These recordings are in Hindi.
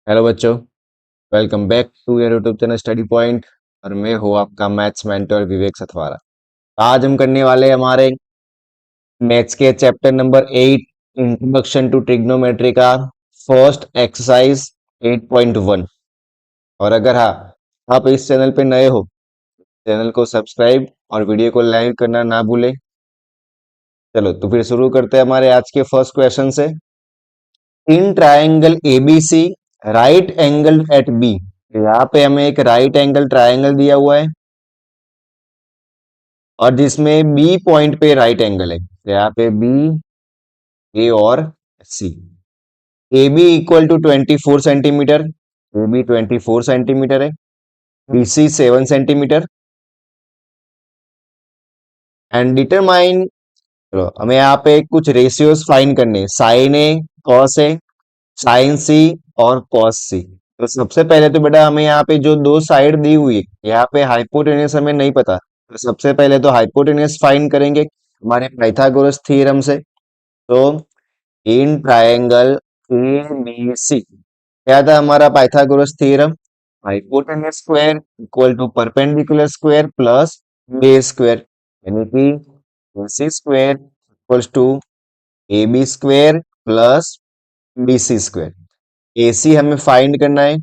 हेलो बच्चों, welcome back to your YouTube channel study point. और मैं हूँ आपका मैथ्स मेंटर विवेक सथवारा। आज हम करने वाले हमारे मैथ्स के chapter number 8 introduction to trigonometry का फर्स्ट एक्सरसाइज 8.1। और अगर हाँ, आप इस चैनल पे नए हो, चैनल को सब्सक्राइब और वीडियो को लाइक करना ना भूलें। चलो तो फिर शुरू करते हैं हमारे आज के फर्स्ट क्वेश्चन से। In triangle ABC right angle at B. यहाँ पे हमें एक राइट एंगल ट्राइंगल दिया हुआ है और जिसमें बी पॉइंट पे राइट एंगल है। तो यहाँ पे बी, ए और C. A B equal to 24 centimetre, A B 24 centimetre है, B C 7 centimetre. And determine, चलो हमें यहाँ पे कुछ रेशियोज फाइंड करने, sine A, cos A, sine C और कॉस सी। तो सबसे पहले तो बेटा हमें यहाँ पे जो दो साइड दी हुई है, यहाँ पे हाइपोटेनस हमें नहीं पता, तो सबसे पहले तो हाइपोटेनस फाइंड करेंगे हमारे पाइथागोरस थ्योरम से। तो in triangle A B C क्या था हमारा Pythagoras theorem? Hypotenuse square equal to perpendicular square plus base square, यानी कि AC square equals to AB square plus BC square. AC हमें फाइंड करना है,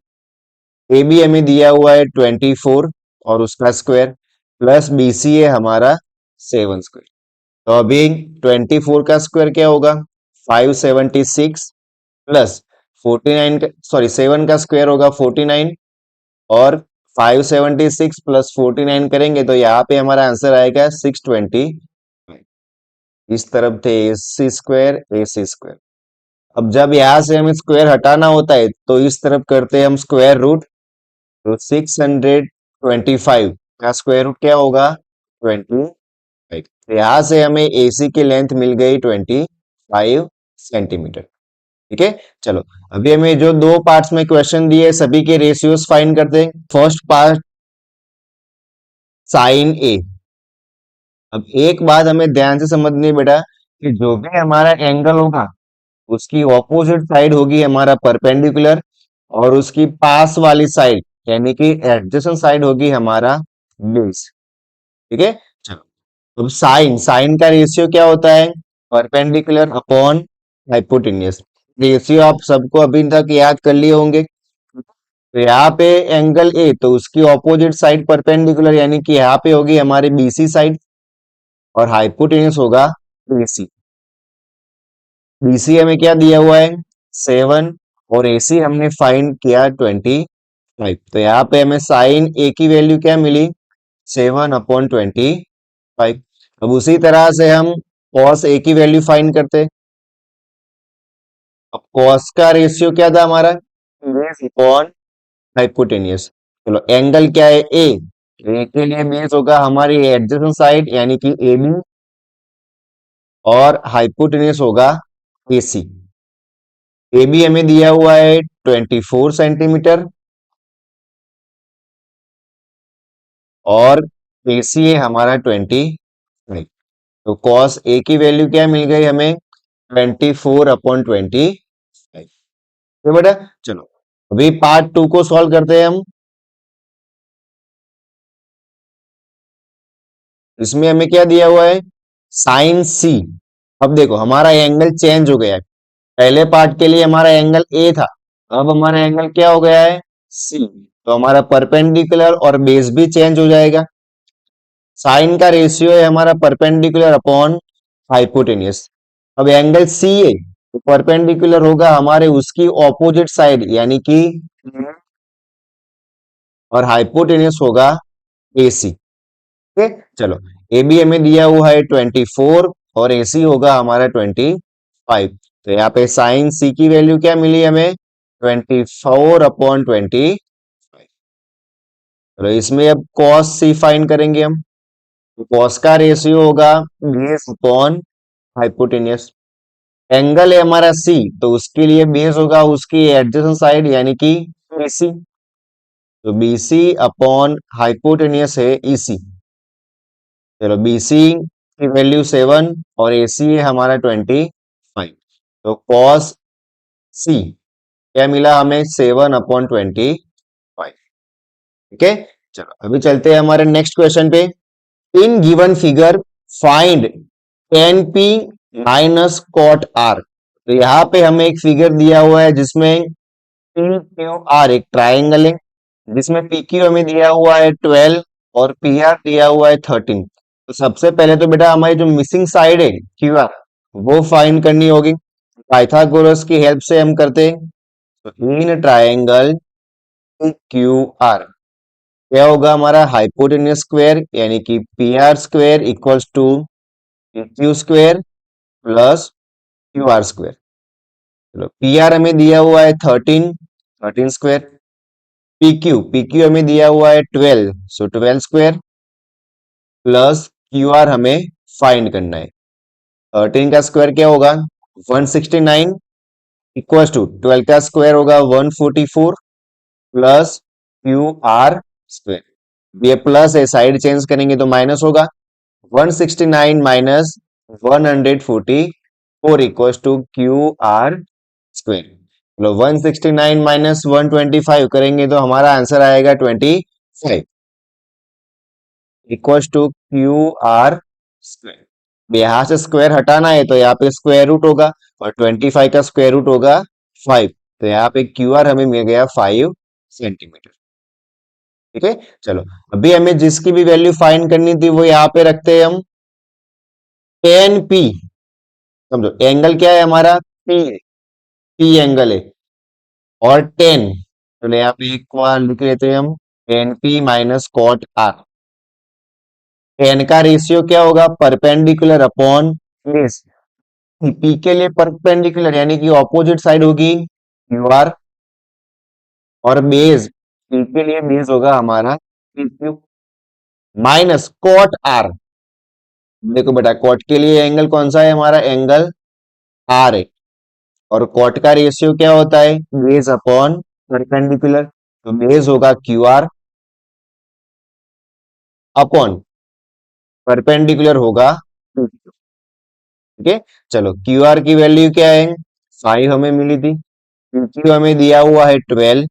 AB हमें दिया हुआ है 24 और उसका स्क्वायर, प्लस BC है हमारा 7 स्क्वायर। तो अभी 24 का स्क्वायर क्या होगा? 576 प्लस 49 सॉरी 7 का स्क्वायर होगा 49 और 576 प्लस 49 करेंगे तो यहाँ पे हमारा आंसर आएगा 620। इस तरफ थे AC स्क्वायर। अब जब यहाँ से हमें स्क्वायर हटाना होता है तो इस तरफ करते हैं हम स्क्वायर रूट। तो 625 का स्क्वायर रूट क्या होगा? 25। तो यहाँ से हमें AC की लेंथ मिल गई 25 सेंटीमीटर। ठीक है, चलो अभी हमें जो दो पार्ट्स में क्वेश्चन दिए सभी के रेशियोज फाइंड करते हैं। फर्स्ट पार्ट साइन ए। अब एक बात हमें ध्यान से समझनी है बेटा कि जो भी हमारा एंगल होगा उसकी ऑपोजिट साइड होगी हमारा परपेंडिकुलर और उसकी पास वाली साइड यानी कि एडजेसेंट साइड होगी हमारा बेस। ठीक है, चलो अब साइन साइन का रेशियो क्या होता है? Perpendicular upon hypotenuse. रेशियो आप सबको अभी तक याद कर लिए होंगे। तो यहाँ पे एंगल ए तो उसकी ऑपोजिट साइड परपेंडिकुलर यानी कि यहाँ पे होगी हमारी बीसी साइड और हाइपोटेन्यूज होगा एसी। बीसी हमें क्या दिया हुआ है? 7 और एसी हमने फाइंड किया 25। तो यहाँ पे हमें साइन ए की वैल्यू क्या मिली? 7/25। अब उसी तरह से हम कॉस ए की वैल्यू फाइंड करते। अब कॉस का रेशियो क्या था हमारा? Base upon hypotenuse. चलो एंगल क्या है? ए, ए के लिए बेस होगा हमारी एडजेसेंट साइड यानी कि AB और हाइपोटेन्यूज होगा AC। AB हमें दिया हुआ है 24 सेंटीमीटर और AC है हमारा 25। तो कॉस ए की वैल्यू क्या मिल गई हमें? 24/25। तो बेटा चलो अभी पार्ट 2 को सॉल्व करते हैं हम। इसमें हमें क्या दिया हुआ है? साइन सी। अब देखो हमारा एंगल चेंज हो गया है। पहले पार्ट के लिए हमारा एंगल ए था, अब हमारा एंगल क्या हो गया है? सी। तो हमारा परपेंडिकुलर और बेस भी चेंज हो जाएगा। साइन का रेशियो है हमारा परपेंडिकुलर अपॉन हाइपोटेन्यूज। अब एंगल सी है तो परपेंडिकुलर होगा हमारे उसकी ऑपोजिट साइड यानी कि और हाइपोटेन्यूज होगा AC। ठीक है, चलो ए बी हमें दिया हुआ है 24 और AC होगा हमारा 25। तो यहाँ पे साइन सी की वैल्यू क्या मिली हमें? 24/25। चलो इसमें अब कॉस सी फाइंड करेंगे हम। तो कॉस का रेशियो होगा बेस अपॉन हाइपोटेन्यूज। एंगल है हमारा सी तो उसके लिए बेस होगा उसकी एडजेसेंट साइड यानी कि BC। तो BC अपॉन हाइपोटेन्यूज है EC। चलो BC की वैल्यू 7 और AC है हमारा 25। तो कॉस सी क्या मिला हमें 7/25। ठीक है, चलो अभी चलते हैं हमारे नेक्स्ट क्वेश्चन पे। In given figure find tan P minus cot R. तो यहाँ पे हमें एक फिगर दिया हुआ है जिसमें पी क्यू आर एक ट्राइंगल है, जिसमें पी क्यू हमें दिया हुआ है 12 और पी आर दिया हुआ है 13। तो सबसे पहले तो बेटा हमारी जो मिसिंग साइड है क्यू आर वो फाइंड करनी होगी। पाइथागोरस की हेल्प से हम करते हैं। तो इन ट्राइंगल क्यू आर क्या होगा हमारा हाइपोटेन्यूस स्क्वायर यानी कि P R square equals to Q square plus Q R square. चलो पी आर हमें दिया हुआ है 13, 13 स्क्वायर। पी क्यू हमें दिया हुआ है 12, सो 12 स्क्वायर प्लस क्यू आर हमें फाइंड करना है। 13 का स्क्वायर क्या होगा 169 इक्वल्स टू 12 का स्क्वायर होगा 144 प्लस क्यू आर स्क्वायर। ये प्लस है, साइड चेंज करेंगे तो माइनस होगा। 169 minus 144 equals to Q R square. चलो 169 माइनस 125 करेंगे तो हमारा आंसर आएगा 25 equals to Q R square. यहां से स्क्वायर हटाना है तो यहाँ पे स्क्वायर रूट होगा और 25 का स्क्वायर रूट होगा 5। तो यहाँ पे क्यू आर हमें मिल गया 5 सेंटीमीटर। ठीक है, चलो अभी हमें जिसकी भी वैल्यू फाइंड करनी थी वो यहाँ पे रखते हैं हम। टेन पी, समझो एंगल क्या है हमारा पी है, पी एंगल है और 10, तो यहाँ पे एक बार लिख लेते हैं हम 10p माइनस कॉट आर। 10 का रेशियो क्या होगा परपेंडिकुलर अपॉन बेस। पी के लिए परपेंडिकुलर यानी कि ऑपोजिट साइड होगी क्यू आर और बेस पी के लिए बेस होगा हमारा P Q minus cot R. देखो बेटा कॉट के लिए एंगल कौन सा है हमारा एंगल आर है और कॉट का रेशियो क्या होता है बेस अपॉन परपेंडिकुलर। तो बेस होगा क्यू आर अपॉन परपेंडिकुलर होगा PQ। ठीक है, चलो क्यू आर की वैल्यू क्या है 5 हमें मिली थी। PQ हमें दिया हुआ है 12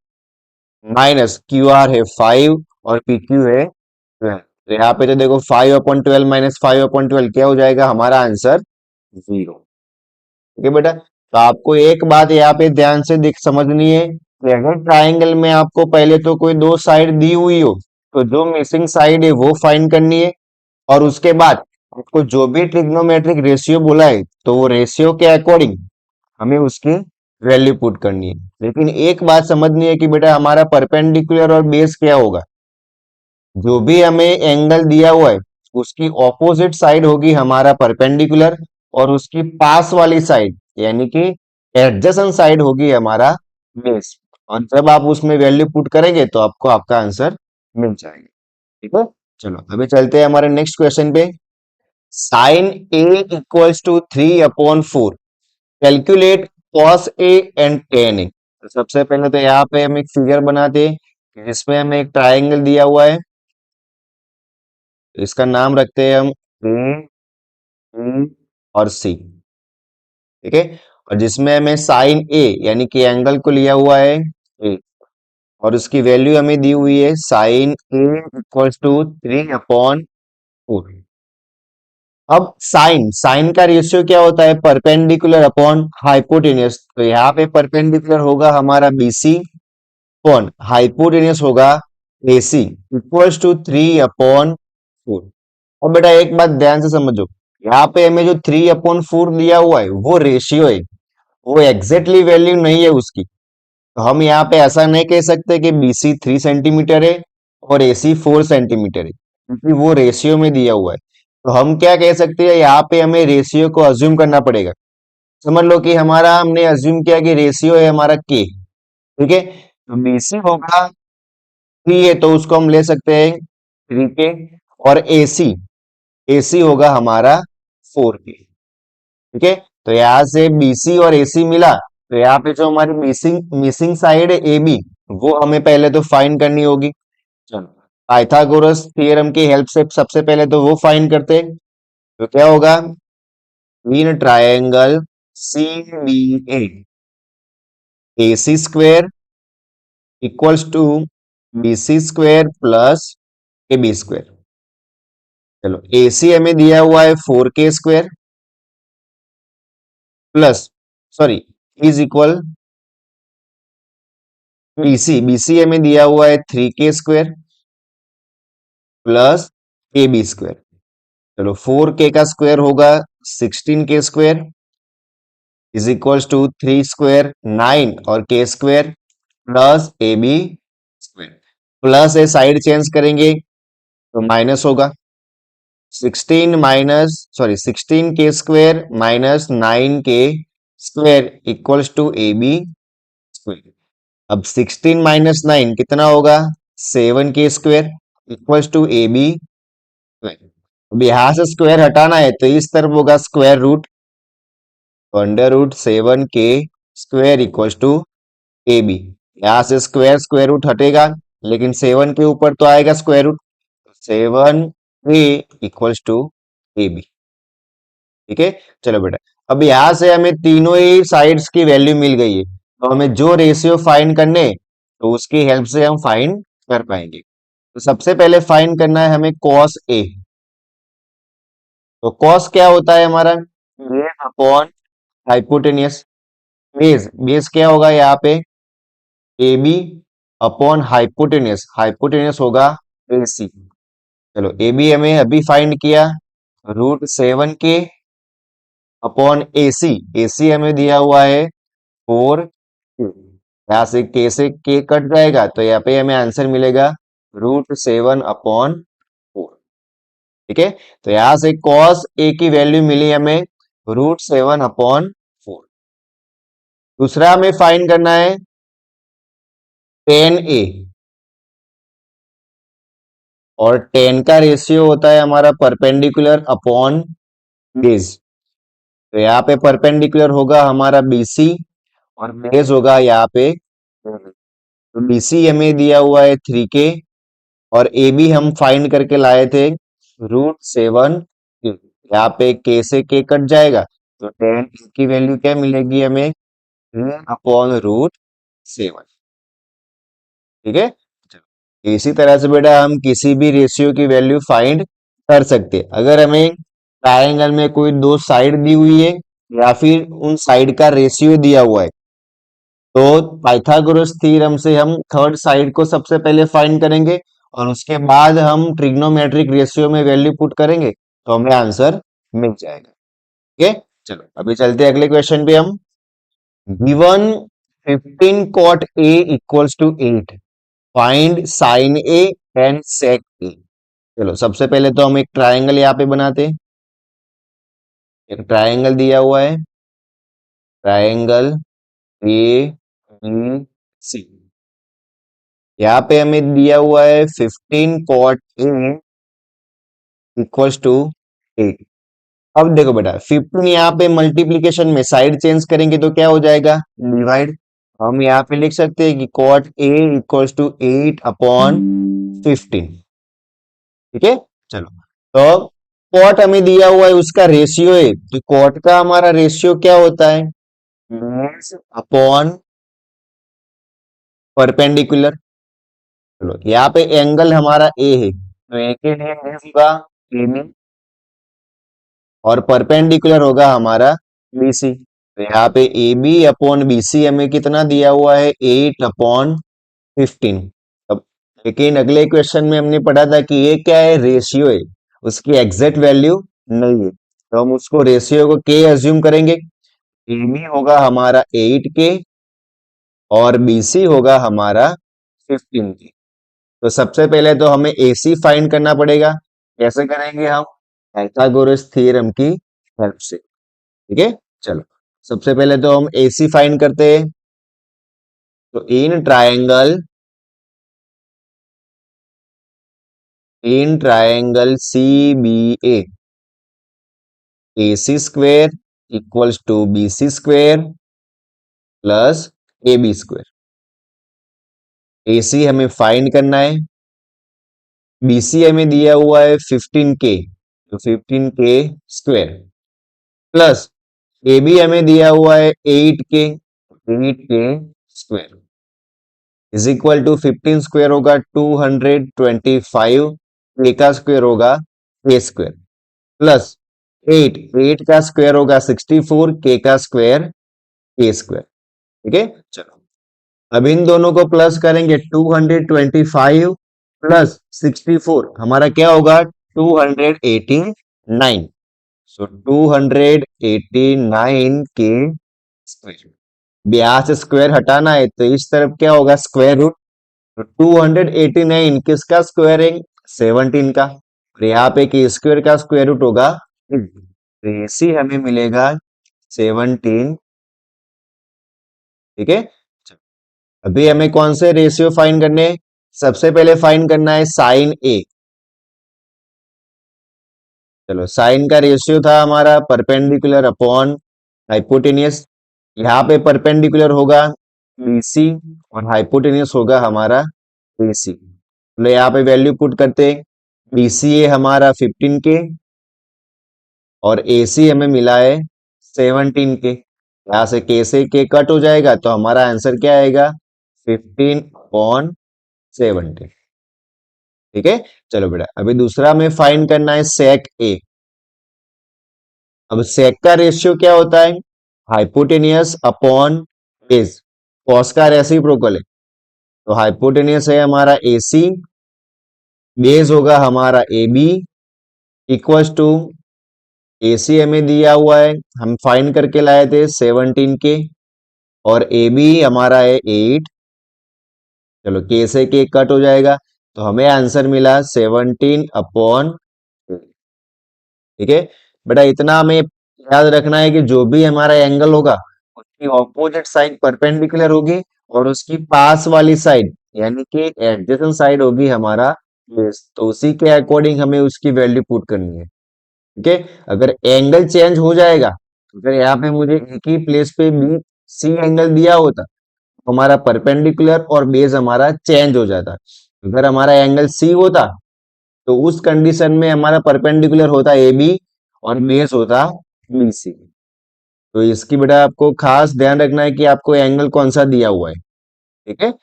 माइनस क्यू आर है 5 और PQ है 12। तो यहाँ पे तो देखो 5/12 माइनस 5/12 क्या हो जाएगा हमारा आंसर 0। ठीक है बेटा, तो आपको एक बात यहाँ पे ध्यान से दिख समझनी है कि अगर ट्राइंगल में आपको पहले तो कोई दो साइड दी हुई हो तो जो मिसिंग साइड है वो फाइंड करनी है और उसके बाद आपको जो भी ट्रिग्नोमेट्रिक रेशियो बोला है तो वो रेशियो के अकॉर्डिंग हमें उसकी वैल्यू पुट करनी है। लेकिन एक बात समझनी है कि बेटा हमारा परपेंडिकुलर और बेस क्या होगा, जो भी हमें एंगल दिया हुआ है उसकी ऑपोजिट साइड होगी हमारा परपेंडिकुलर और उसकी पास वाली साइड यानी कि एडजेसेंट साइड होगी हमारा बेस। और जब आप उसमें वैल्यू पुट करेंगे तो आपको आपका आंसर मिल जाएगा। ठीक है, चलो अभी चलते हैं हमारे नेक्स्ट क्वेश्चन पे। Sine A equals to 3/4 calculate cos A and tan A. तो सबसे पहले तो यहाँ पे हम एक फिगर बनाते हैं जिसमें हमें एक ट्राइंगल दिया हुआ है, इसका नाम रखते हैं हम ए बी और सी। ठीक है, और जिसमें हमें साइन ए यानी कि एंगल को लिया हुआ है ए और उसकी वैल्यू हमें दी हुई है साइन ए इक्वल्स टू 3/4। अब साइन साइन का रेशियो क्या होता है परपेंडिकुलर अपॉन हाइपोटेनियस। तो यहाँ पे परपेंडिकुलर होगा हमारा बीसी अपॉन हाइपोटेनियस होगा एसी इक्वल्स टू 3/4। अब बेटा एक बात ध्यान से समझो, यहाँ पे हमें जो 3/4 दिया हुआ है वो रेशियो है, वो एग्जैक्टली वैल्यू नहीं है उसकी। तो हम यहाँ पे ऐसा नहीं कह सकते कि बीसी 3 सेंटीमीटर है और एसी 4 सेंटीमीटर है क्योंकि वो रेशियो में दिया हुआ है। तो हम क्या कह सकते हैं यहाँ पे हमें रेशियो को अज्यूम करना पड़ेगा। समझ लो कि हमारा हमने अज्यूम किया कि रेशियो है हमारा के। ठीक है, तो बीसी होगा 3 है तो उसको हम ले सकते हैं 3 के और एसी एसी होगा हमारा 4 के। ठीक है, तो यहाँ से बीसी और एसी मिला तो यहाँ पे जो हमारी मिसिंग मिसिंग साइड है ए बी वो हमें पहले तो फाइंड करनी होगी। चलो पाइथागोरस थ्योरम की हेल्प से सबसे पहले तो वो फाइंड करते हैं। तो क्या होगा in triangle C B A AC square equals to BC square plus AB square. चलो AC हमें दिया हुआ है 4K square plus sorry is equal BC हमें दिया हुआ है 3K square plus AB square. चलो 4K का स्क्वायर होगा 16K square is equals to 3 square 9 और K square plus AB square. Plus है साइड चेंज करेंगे तो माइनस होगा 16 square minus 9K square equals to AB square. अब 16 माइनस 9 कितना होगा 7K square equals to AB square. अब यहां से स्क्वायर हटाना है तो इस तरफ होगा square root, under root 7K square equals to AB। यहां से स्क्वायर स्क्वायर रूट हटेगा लेकिन 7 के ऊपर तो आएगा square root, 7K equals to AB। ठीक है, चलो बेटा अब यहां से हमें तीनों ही साइड्स की वैल्यू मिल गई है तो हमें जो रेशियो फाइंड करने तो उसकी हेल्प से हम फाइंड कर पाएंगे। तो सबसे पहले फाइंड करना है हमें cos A। तो cos क्या होता है हमारा बेस अपॉन हाइपोटेनियस। बेस क्या होगा यहाँ पे AB अपॉन हाइपोटेनियस, हाइपोटेनियस होगा AC। चलो AB हमें अभी फाइंड किया रूट 7K अपॉन AC हमें दिया हुआ है 4K। यहाँ से K से K कट जाएगा तो यहाँ पे हमें आंसर मिलेगा रूट 7 अपॉन 4। ठीक है, तो यहां से cos A की वैल्यू मिली हमें रूट 7 अपॉन 4। दूसरा हमें फाइंड करना है tan A, और tan का रेशियो होता है हमारा परपेंडिकुलर अपॉन बेस। तो यहाँ पे परपेंडिकुलर होगा हमारा BC और बेस होगा यहाँ पे, तो BC हमें दिया हुआ है 3K और AB हम फाइंड करके लाए थे रूट 7। यहाँ पे K से K कट जाएगा तो tan A की वैल्यू क्या मिलेगी हमें अपॉन रूट 7। ठीक है, चलो इसी तरह से बेटा हम किसी भी रेशियो की वैल्यू फाइंड कर सकते हैं। अगर हमें ट्रायंगल में कोई दो साइड दी हुई है या फिर उन साइड का रेशियो दिया हुआ है तो पाइथागोरस थ्योरम से हम थर्ड साइड को सबसे पहले फाइंड करेंगे और उसके बाद हम ट्रिग्नोमेट्रिक रेशियो में वैल्यू पुट करेंगे तो हमें आंसर मिल जाएगा। ठीक है, चलो अभी चलते हैं अगले क्वेश्चन पे। हम given 15 cot A equals to 8, find sine A and sec A। चलो सबसे पहले तो हम एक ट्रायंगल यहाँ पे बनाते हैं। एक ट्रायंगल दिया हुआ है, ट्रायंगल ABC। यहाँ पे हमें दिया हुआ है 15 cot A इक्वल्स टू 8। अब देखो बेटा 15 यहाँ पे मल्टीप्लीकेशन में साइड चेंज करेंगे तो क्या हो जाएगा डिवाइड। हम यहाँ पे लिख सकते हैं कि cot A equals to 8 upon 15। ठीक है, चलो तो cot हमें दिया हुआ है उसका रेशियो है तो cot का हमारा रेशियो क्या होता है बेस अपॉन परपेंडिकुलर। चलो यहाँ पे एंगल हमारा ए है तो ए के लिए बेस होगा AB और परपेंडिकुलर होगा हमारा BC। तो यहाँ पे AB अपॉन BC हमें कितना दिया हुआ है 8 अपॉन 15। अब लेकिन अगले क्वेश्चन में हमने पढ़ा था कि ये क्या है रेशियो है, उसकी एग्जैक्ट वैल्यू नहीं है तो हम उसको रेशियो को K अज्यूम करेंगे। AB होगा हमारा 8K और BC होगा हमारा 15K। तो सबसे पहले तो हमें AC फाइंड करना पड़ेगा। कैसे करेंगे हम पाइथागोरस थ्योरम की हेल्प से। ठीक है, चलो सबसे पहले तो हम AC फाइंड करते हैं। तो in triangle CBA AC square equals to BC square plus AB square. AC हमें फाइंड करना है, BC हमें दिया हुआ है 15K तो 15K स्क्वायर प्लस AB हमें दिया हुआ है 8K, 8K square is equal to 15 square होगा 225, के का स्क्वायर होगा के स्क्वायर प्लस 8 का स्क्वायर होगा 64, के का स्क्वायर के स्क्वायर। ठीक है, चलो अब इन दोनों को प्लस करेंगे 225 प्लस 64 हमारा क्या होगा 289। सो 289 के स्क्वायर, 82 स्क्वायर हटाना है तो इस तरफ क्या होगा स्क्वायर रूट। तो 289 किसका स्क्वायर है 17 का, और यहाँ पे कि स्क्वायर का स्क्वायर रूट होगा, तो इसी हमें मिलेगा 17। ठीक है, अभी हमें कौन से रेशियो फाइंड करने हैं? सबसे पहले फाइंड करना है साइन ए। चलो साइन का रेशियो था हमारा परपेंडिकुलर अपॉन हाइपोटेनियस। यहाँ पे परपेंडिकुलर होगा बीसी और हाइपोटेनियस होगा हमारा एसी। तो यहाँ पे वैल्यू पुट करते हैं, बीसी है हमारा 15 के और एसी हमें मिला है 17 के। यहाँ से के से के कट हो जाएगा तो हमारा आंसर क्या आएगा 15 अपॉन 17। ठीक है, चलो बेटा अभी दूसरा हमें फाइंड करना है सेक ए। अब सेक का रेशियो क्या होता है हाइपोटेनियस अपॉन बेस, कॉस का रेसिप्रोकल है। तो हाइपोटेनियस है हमारा एसी, बेस होगा हमारा A B, equals to AC हमें दिया हुआ है, हम फाइंड करके लाए थे 17 के, और ए बी हमारा है 8। चलो के से के कट हो जाएगा तो हमें आंसर मिला 17 अपॉन। ठीक है बेटा, इतना हमें याद रखना है कि जो भी हमारा एंगल होगा उसकी ऑपोजिट साइड परपेंडिकुलर होगी और उसकी पास वाली साइड यानी कि एडजेसेंट साइड होगी हमारा बेस, तो उसी के अकॉर्डिंग हमें उसकी वैल्यू पुट करनी है। ठीक है, अगर एंगल चेंज हो जाएगा, अगर यहाँ पे मुझे एक ही प्लेस पे बी सी एंगल दिया होता, हमारा परपेंडिकुलर और बेस हमारा चेंज हो जाता। अगर हमारा एंगल सी होता तो उस कंडीशन में हमारा परपेंडिकुलर होता ए बी और बेस होता बी सी। तो इसकी बेटा आपको खास ध्यान रखना है कि आपको एंगल कौन सा दिया हुआ है। ठीक है,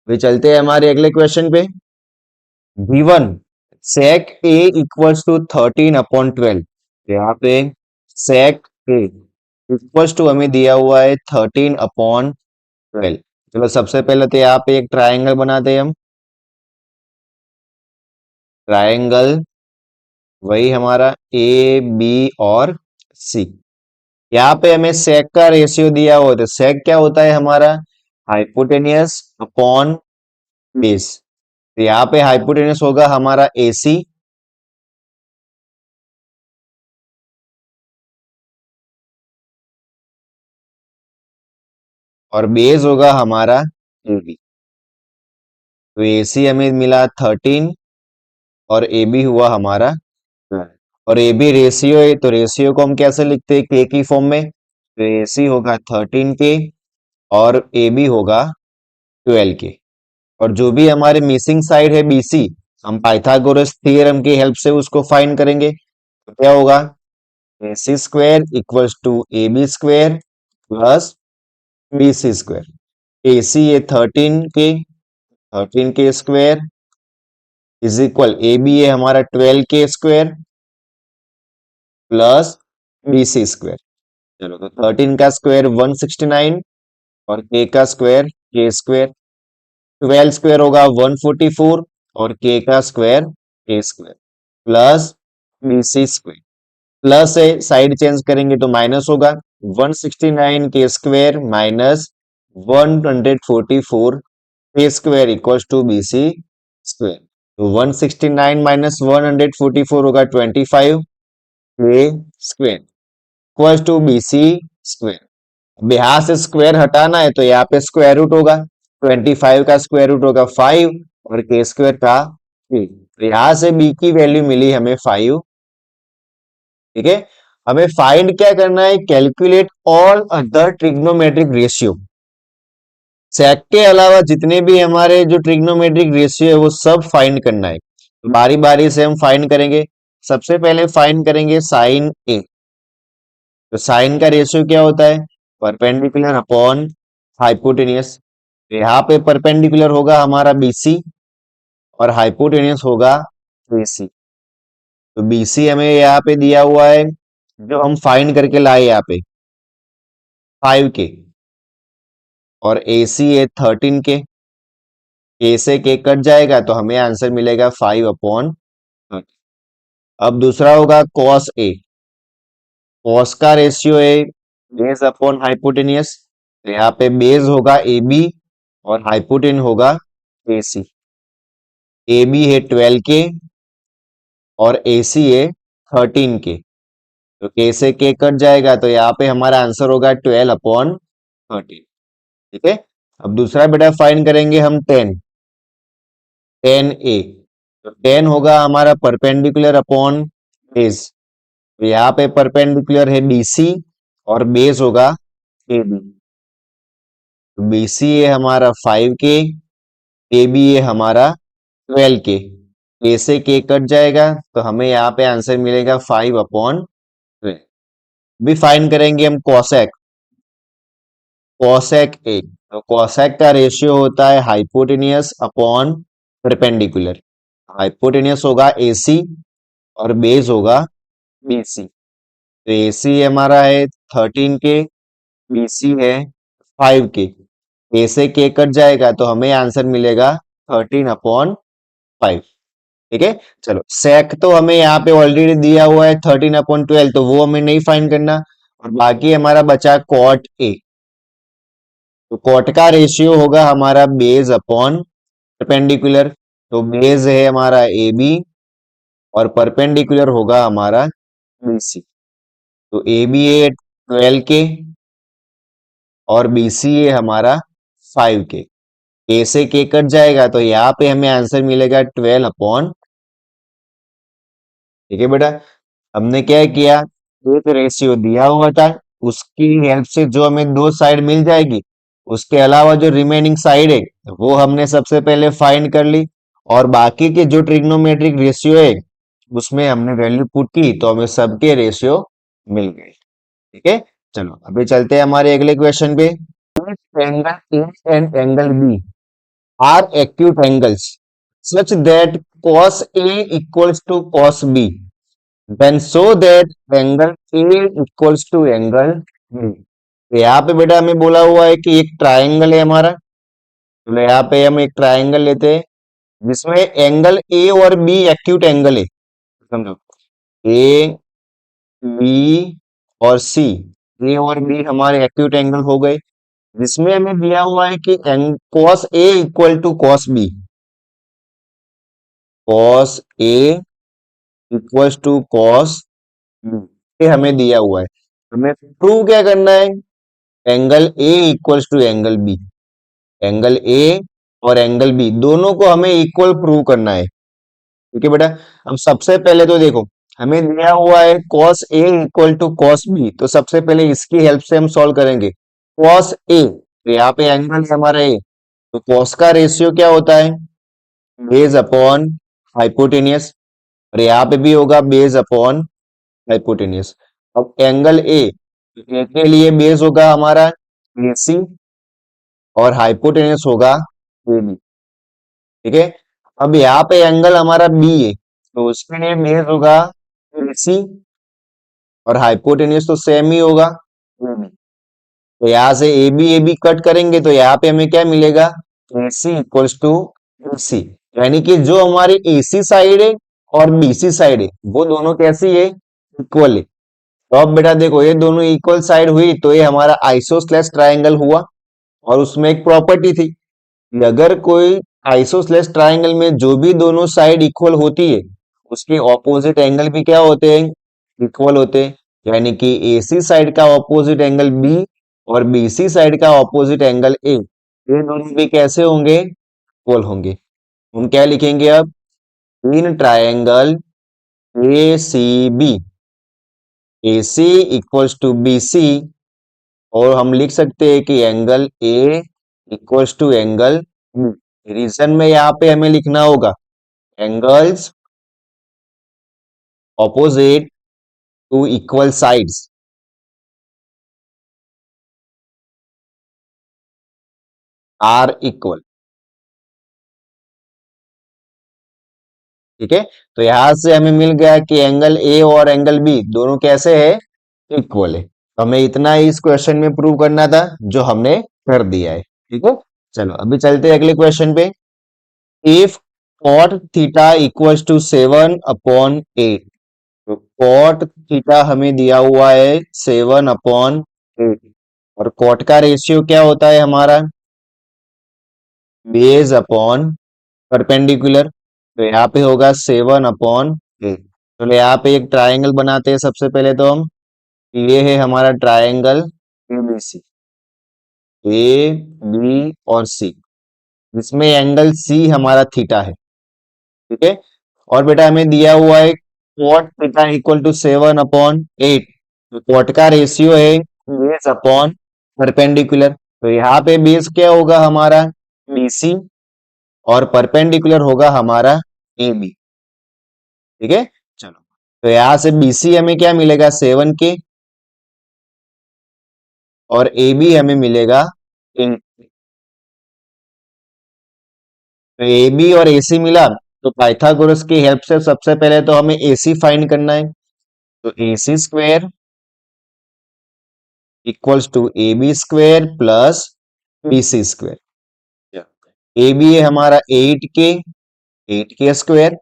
वे चलते हैं हमारे अगले क्वेश्चन पे। गिवन sec a equals to 13 upon 12। यहाँ पे sec a इक्वल्स टू हमें दिया हुआ है 13 अपॉन 12। चलो सबसे पहले तो यहाँ पे एक ट्राइंगल बनाते हैं हम। ट्राइंगल वही हमारा ए बी और सी। यहाँ पे हमें sec का रेशियो दिया हुआ है, तो sec क्या होता है हमारा हाइपोटेनियस अपॉन बेस। तो यहाँ पे हाइपोटेनियस होगा हमारा AC और बेस होगा हमारा AB। तो AC हमें मिला 13 और AB हुआ हमारा 12। और AB रेशियो है तो रेशियो को हम कैसे लिखते हैं के की फॉर्म में, तो AC होगा 13 के और AB होगा 12 के। और जो भी हमारे मिसिंग साइड है BC, हम पाइथागोरस थ्योरम की हेल्प से उसको फाइंड करेंगे। तो क्या होगा AC square equals to AB square plus BC square. AC है 13 के स्क्वायर इज इक्वल AB है हमारा 12 के स्क्वायर प्लस BC स्क्वायर। चलो तो 13 का स्क्वायर 169 और K का स्क्वायर K स्क्वायर, 12 स्क्वायर होगा 144 और K का square K square plus BC square. Plus है साइड चेंज करेंगे तो माइनस होगा 169 के स्क्वायर माइनस 144 के square equals to BC square. तो 169 माइनस 144 होगा 25 के square equals to BC square. अब यहाँ से स्क्वायर हटाना है तो यहाँ पे स्क्वायर रूट होगा, 25 का स्क्वायर रूट होगा 5 और के स्क्वायर का 3। तो यहाँ से बी की वैल्यू मिली हमें 5। ठीक है, हमें फाइंड क्या करना है calculate all other trigonometric ratio. Sec के अलावा जितने भी हमारे जो ट्रिग्नोमेट्रिक रेशियो है वो सब फाइंड करना है। तो बारी बारी से हम फाइंड करेंगे। सबसे पहले फाइंड करेंगे साइन ए। तो साइन का रेशियो क्या होता है परपेंडिकुलर अपॉन हाइपोटेनियस। यहाँ पे परपेंडिकुलर होगा हमारा बीसी और हाइपोटेनियस होगा एसी। तो बीसी हमें यहाँ पे दिया हुआ है, जो हम फाइंड करके लाए यहाँ पे 5 के, और एसी है 13 के। के से के कट जाएगा तो हमें आंसर मिलेगा 5/30। अब दूसरा होगा कॉस ए। कॉस का रेशियो है बेस अपॉन हाइपोटेनियस। तो यहाँ पे बेस होगा ए बी और हाइपोटेन होगा ए सी। ए बी है 12 के और ए सी है 13 के। तो के से के कट जाएगा तो यहाँ पे हमारा आंसर होगा 12/13। ठीक है। अब दूसरा बेटा फाइंड करेंगे हम 10 ए। तो 10 होगा हमारा परपेंडिकुलर अपॉन बेस। तो यहाँ पे परपेंडिकुलर है बीसी और बेस होगा ए बी। तो बीसी है हमारा 5 के, ए बी है हमारा 12 के। ए से के कट जाएगा तो हमें यहाँ पे आंसर मिलेगा 5/12। भी फाइंड करेंगे हम कॉसेक। कॉसेक ए। तो कॉसेक का रेशियो होता है हाइपोटेनियस अपॉन परपेंडिकुलर। हाइपोटेनियस होगा एसी और बेस होगा बीसी। तो एसी हमारा है 13 के, बीसी है 5 के। ए से के कट जाएगा तो हमें आंसर मिलेगा 13/5। ठीक है। चलो सेक तो हमें यहाँ पे ऑलरेडी दिया हुआ है 13/12, तो वो हमें नहीं फाइंड करना। और बाकी हमारा बचा कॉट ए। तो कॉट का रेशियो होगा हमारा बेस अपॉन परपेंडिकुलर। तो बेस है हमारा ए बी और परपेंडिकुलर होगा हमारा बीसी। तो ए बी है 12 के और बीसी है हमारा 5 के। ए से के कट जाएगा तो यहाँ पे हमें आंसर मिलेगा 12/। ठीक है बेटा। हमने क्या किया, एक रेशियो दिया हुआ था, उसकी हेल्प से जो हमें दो साइड मिल जाएगी, उसके अलावा जो रिमेनिंग साइड है वो हमने सबसे पहले फाइंड कर ली। और बाकी के जो ट्रिग्नोमेट्रिक रेशियो है उसमें हमने वैल्यू पुट की तो हमें सबके रेशियो मिल गए। ठीक है। चलो अभी चलते हैं हमारे अगले क्वेश्चन पे। Angle A and angle B are acute angles such that cos A equals to cos B, then show that angle A equals to angle B। तो यहाँ पे बेटा हमें बोला हुआ है कि एक ट्राइंगल है हमारा। तो यहाँ पे हम एक ट्राइंगल लेते हैं जिसमें एंगल ए और बी एक्यूट एंगल है। समझो, ए बी और सी, ए और बी हमारे एक्यूट एंगल हो गए, जिसमें हमें दिया हुआ है कि cos A equal to cos B। cos A equals to cos B, ये हमें दिया हुआ है। हमें प्रूव क्या करना है, angle A equals to angle B. Angle A और एंगल बी दोनों को हमें इक्वल प्रूव करना है। ठीक है बेटा। अब सबसे पहले तो देखो, हमें दिया हुआ है cos A equal to cos B, तो सबसे पहले इसकी हेल्प से हम सॉल्व करेंगे। cos A, तो यहाँ पे एंगल है हमारा ए, तो cos का रेशियो क्या होता है, बेस अपॉन हाइपोटेनियस। और यहाँ पे भी होगा बेस अपॉन हाइपोटेनियस। अब एंगल ए, ए के लिए बेस होगा हमारा एसी और हाइपोटेनियस होगा एबी। ठीक है। अब यहाँ पे एंगल हमारा बी है, तो उसके लिए बेस होगा एसी और हाइपोटेनियस तो सेम ही होगा AB। तो यहाँ से ए बी कट करेंगे तो यहाँ पे हमें क्या मिलेगा, एसी इक्वल्स टू एसी। यानी कि जो हमारी एसी साइड है और बीसी साइड है वो दोनों कैसी है, इक्वल है। तो अब बेटा देखो, ये दोनों इक्वल साइड हुई तो ये हमारा आइसोस्लेस ट्रायंगल हुआ। और उसमें एक प्रॉपर्टी थी कि अगर कोई आइसोस्लेस ट्रायंगल में जो भी दोनों साइड इक्वल होती है उसके ऑपोजिट एंगल भी क्या होते हैं, इक्वल होते हैं। यानी कि एसी साइड का ऑपोजिट एंगल बी और बीसी साइड का ऑपोजिट एंगल ए, ये दोनों भी कैसे होंगे, इक्वल होंगे। हम क्या लिखेंगे अब, in triangle A C B, A C equals to B C, और हम लिख सकते हैं कि angle A equals to angle B. Reason में यहाँ पे हमें लिखना होगा angles opposite to equal sides. Are equal, ठीक है। तो यहां से हमें मिल गया कि एंगल ए और एंगल बी दोनों कैसे है, इक्वल है। तो हमें इतना ही इस क्वेश्चन में प्रूव करना था, जो हमने कर दिया है, ठीक है। चलो अभी चलते हैं अगले क्वेश्चन पे। If cot theta equals to 7/8, तो cot थीटा हमें दिया हुआ है 7/8, और cot का रेशियो क्या होता है हमारा, बेस अपॉन परपेंडिकुलर। तो यहाँ पे होगा 7/8। तो यहाँ पे एक ट्राइंगल बनाते हैं सबसे पहले तो हम। ये है हमारा ट्राइंगल एबीसी, ए बी और सी, जिसमें एंगल सी हमारा थीटा है, ठीक है। और बेटा हमें दिया हुआ है cot थीटा इक्वल टू 7/8, तो cot का रेशियो है बेस अपॉन परपेंडिकुलर। तो यहाँ पे बेस क्या होगा हमारा, बीसी, और परपेंडिकुलर होगा हमारा ए बी, ठीक है। चलो, तो यहां से बीसी हमें क्या मिलेगा, 7 के, और ए बी हमें मिलेगा 8। तो ए बी और ए सी मिला, तो पाइथागोरस की हेल्प से सबसे पहले तो हमें ए सी फाइंड करना है। तो A C square equals to A B square plus B C square. A B है हमारा 8 के, 8 के स्क्वेयर,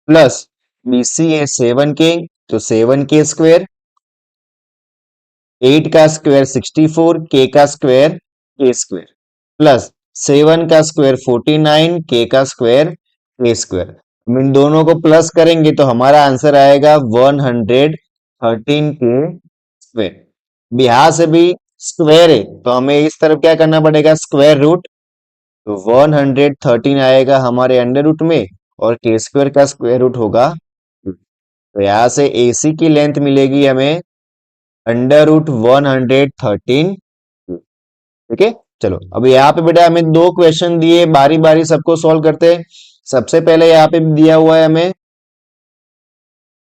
प्लस बी सी है 7 के, तो 7 के स्क्वेयर, 8 का स्क्वायर 64, के का स्क्वायर के स्क्वायर, प्लस 7 का स्क्वायर 49, के का स्क्वायर के स्क्वायर। हम इन दोनों को प्लस करेंगे तो हमारा आंसर आएगा 113 के स्क्वायर। यहां से भी स्क्वायर है, तो हमें इस तरफ क्या करना पड़ेगा, स्क्वायर रूट। तो 113 आएगा हमारे अंडर रूट में, और के स्क्वायर का स्क्वायर रूट होगा 2। तो यहां से एसी की लेंथ मिलेगी हमें √113, ठीक है। चलो अब यहाँ पे बेटा हमें दो क्वेश्चन दिए, बारी बारी सबको सॉल्व करते हैं। सबसे पहले यहाँ पे दिया हुआ है हमें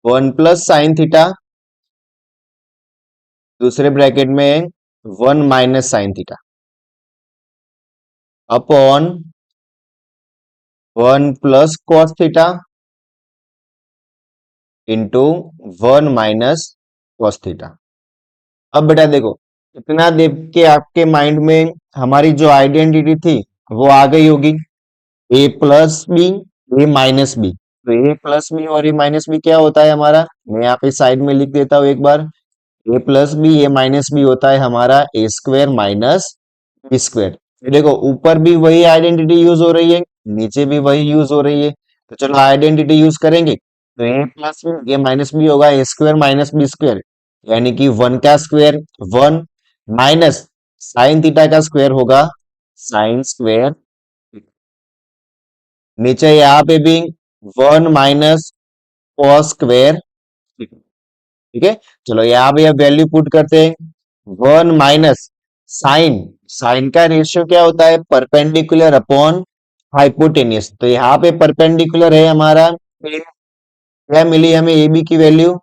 1 + sin थीटा, दूसरे ब्रैकेट में 1 - sin theta, upon 1 + cos theta into 1 - cos theta. अब बेटा देखो, इतना देख के आपके माइंड में हमारी जो आइडेंटिटी थी वो आ गई होगी, ए प्लस बी, ए माइनस बी। तो ए प्लस बी और ए माइनस बी क्या होता है हमारा, मैं यहाँ पे साइड में लिख देता हूँ एक बार। ए प्लस बी, ए माइनस बी होता है हमारा ए स्क्वायर माइनस बी स्क्वायर। देखो ऊपर भी वही आइडेंटिटी यूज हो रही है, नीचे भी वही यूज हो रही है। तो चलो आइडेंटिटी यूज करेंगे, तो ए प्लस बी, ए माइनस बी होगा ए स्क्वायर माइनस बी स्क्वायर, यानी कि 1 का स्क्वायर 1, माइनस साइन थीटा का स्क्वायर होगा साइन स्क्वायर। नीचे यहाँ पे भी 1 - cos स्क्वायर, ठीक है। चलो यहाँ पे अब वैल्यू पुट करते हैं। 1 - साइन, साइन का रेशियो क्या होता है, परपेंडिकुलर अपॉन हाइपोटेनियस। तो यहाँ पे परपेंडिकुलर है हमारा, क्या मिली हमें ए बी की वैल्यू,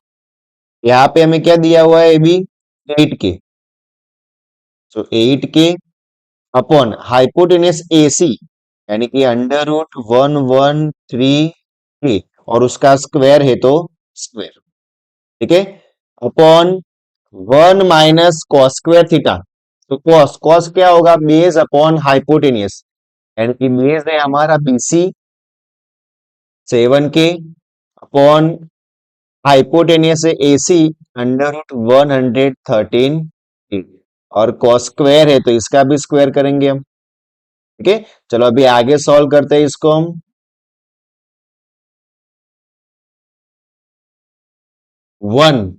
यहाँ पे हमें क्या दिया हुआ है, ए बी 8 के, तो 8 के अपॉन हाइपोटेनियस ए सी, यानी कि √113 के, और उसका स्क्वायर है तो स्क्वायर, ठीक है, अपॉन 1 - cos स्क्वायर थीटा। तो कॉस, कॉस क्या होगा, बेस अपॉन हाइपोटेनियस, यानी कि बेस है हमारा बीसी 7 के, अपॉन हाइपोटेनियस है एसी √113, और कॉस स्क्वायर है तो इसका भी स्क्वायर करेंगे हम, ठीक है। चलो अभी आगे सॉल्व करते हैं इसको हम। 1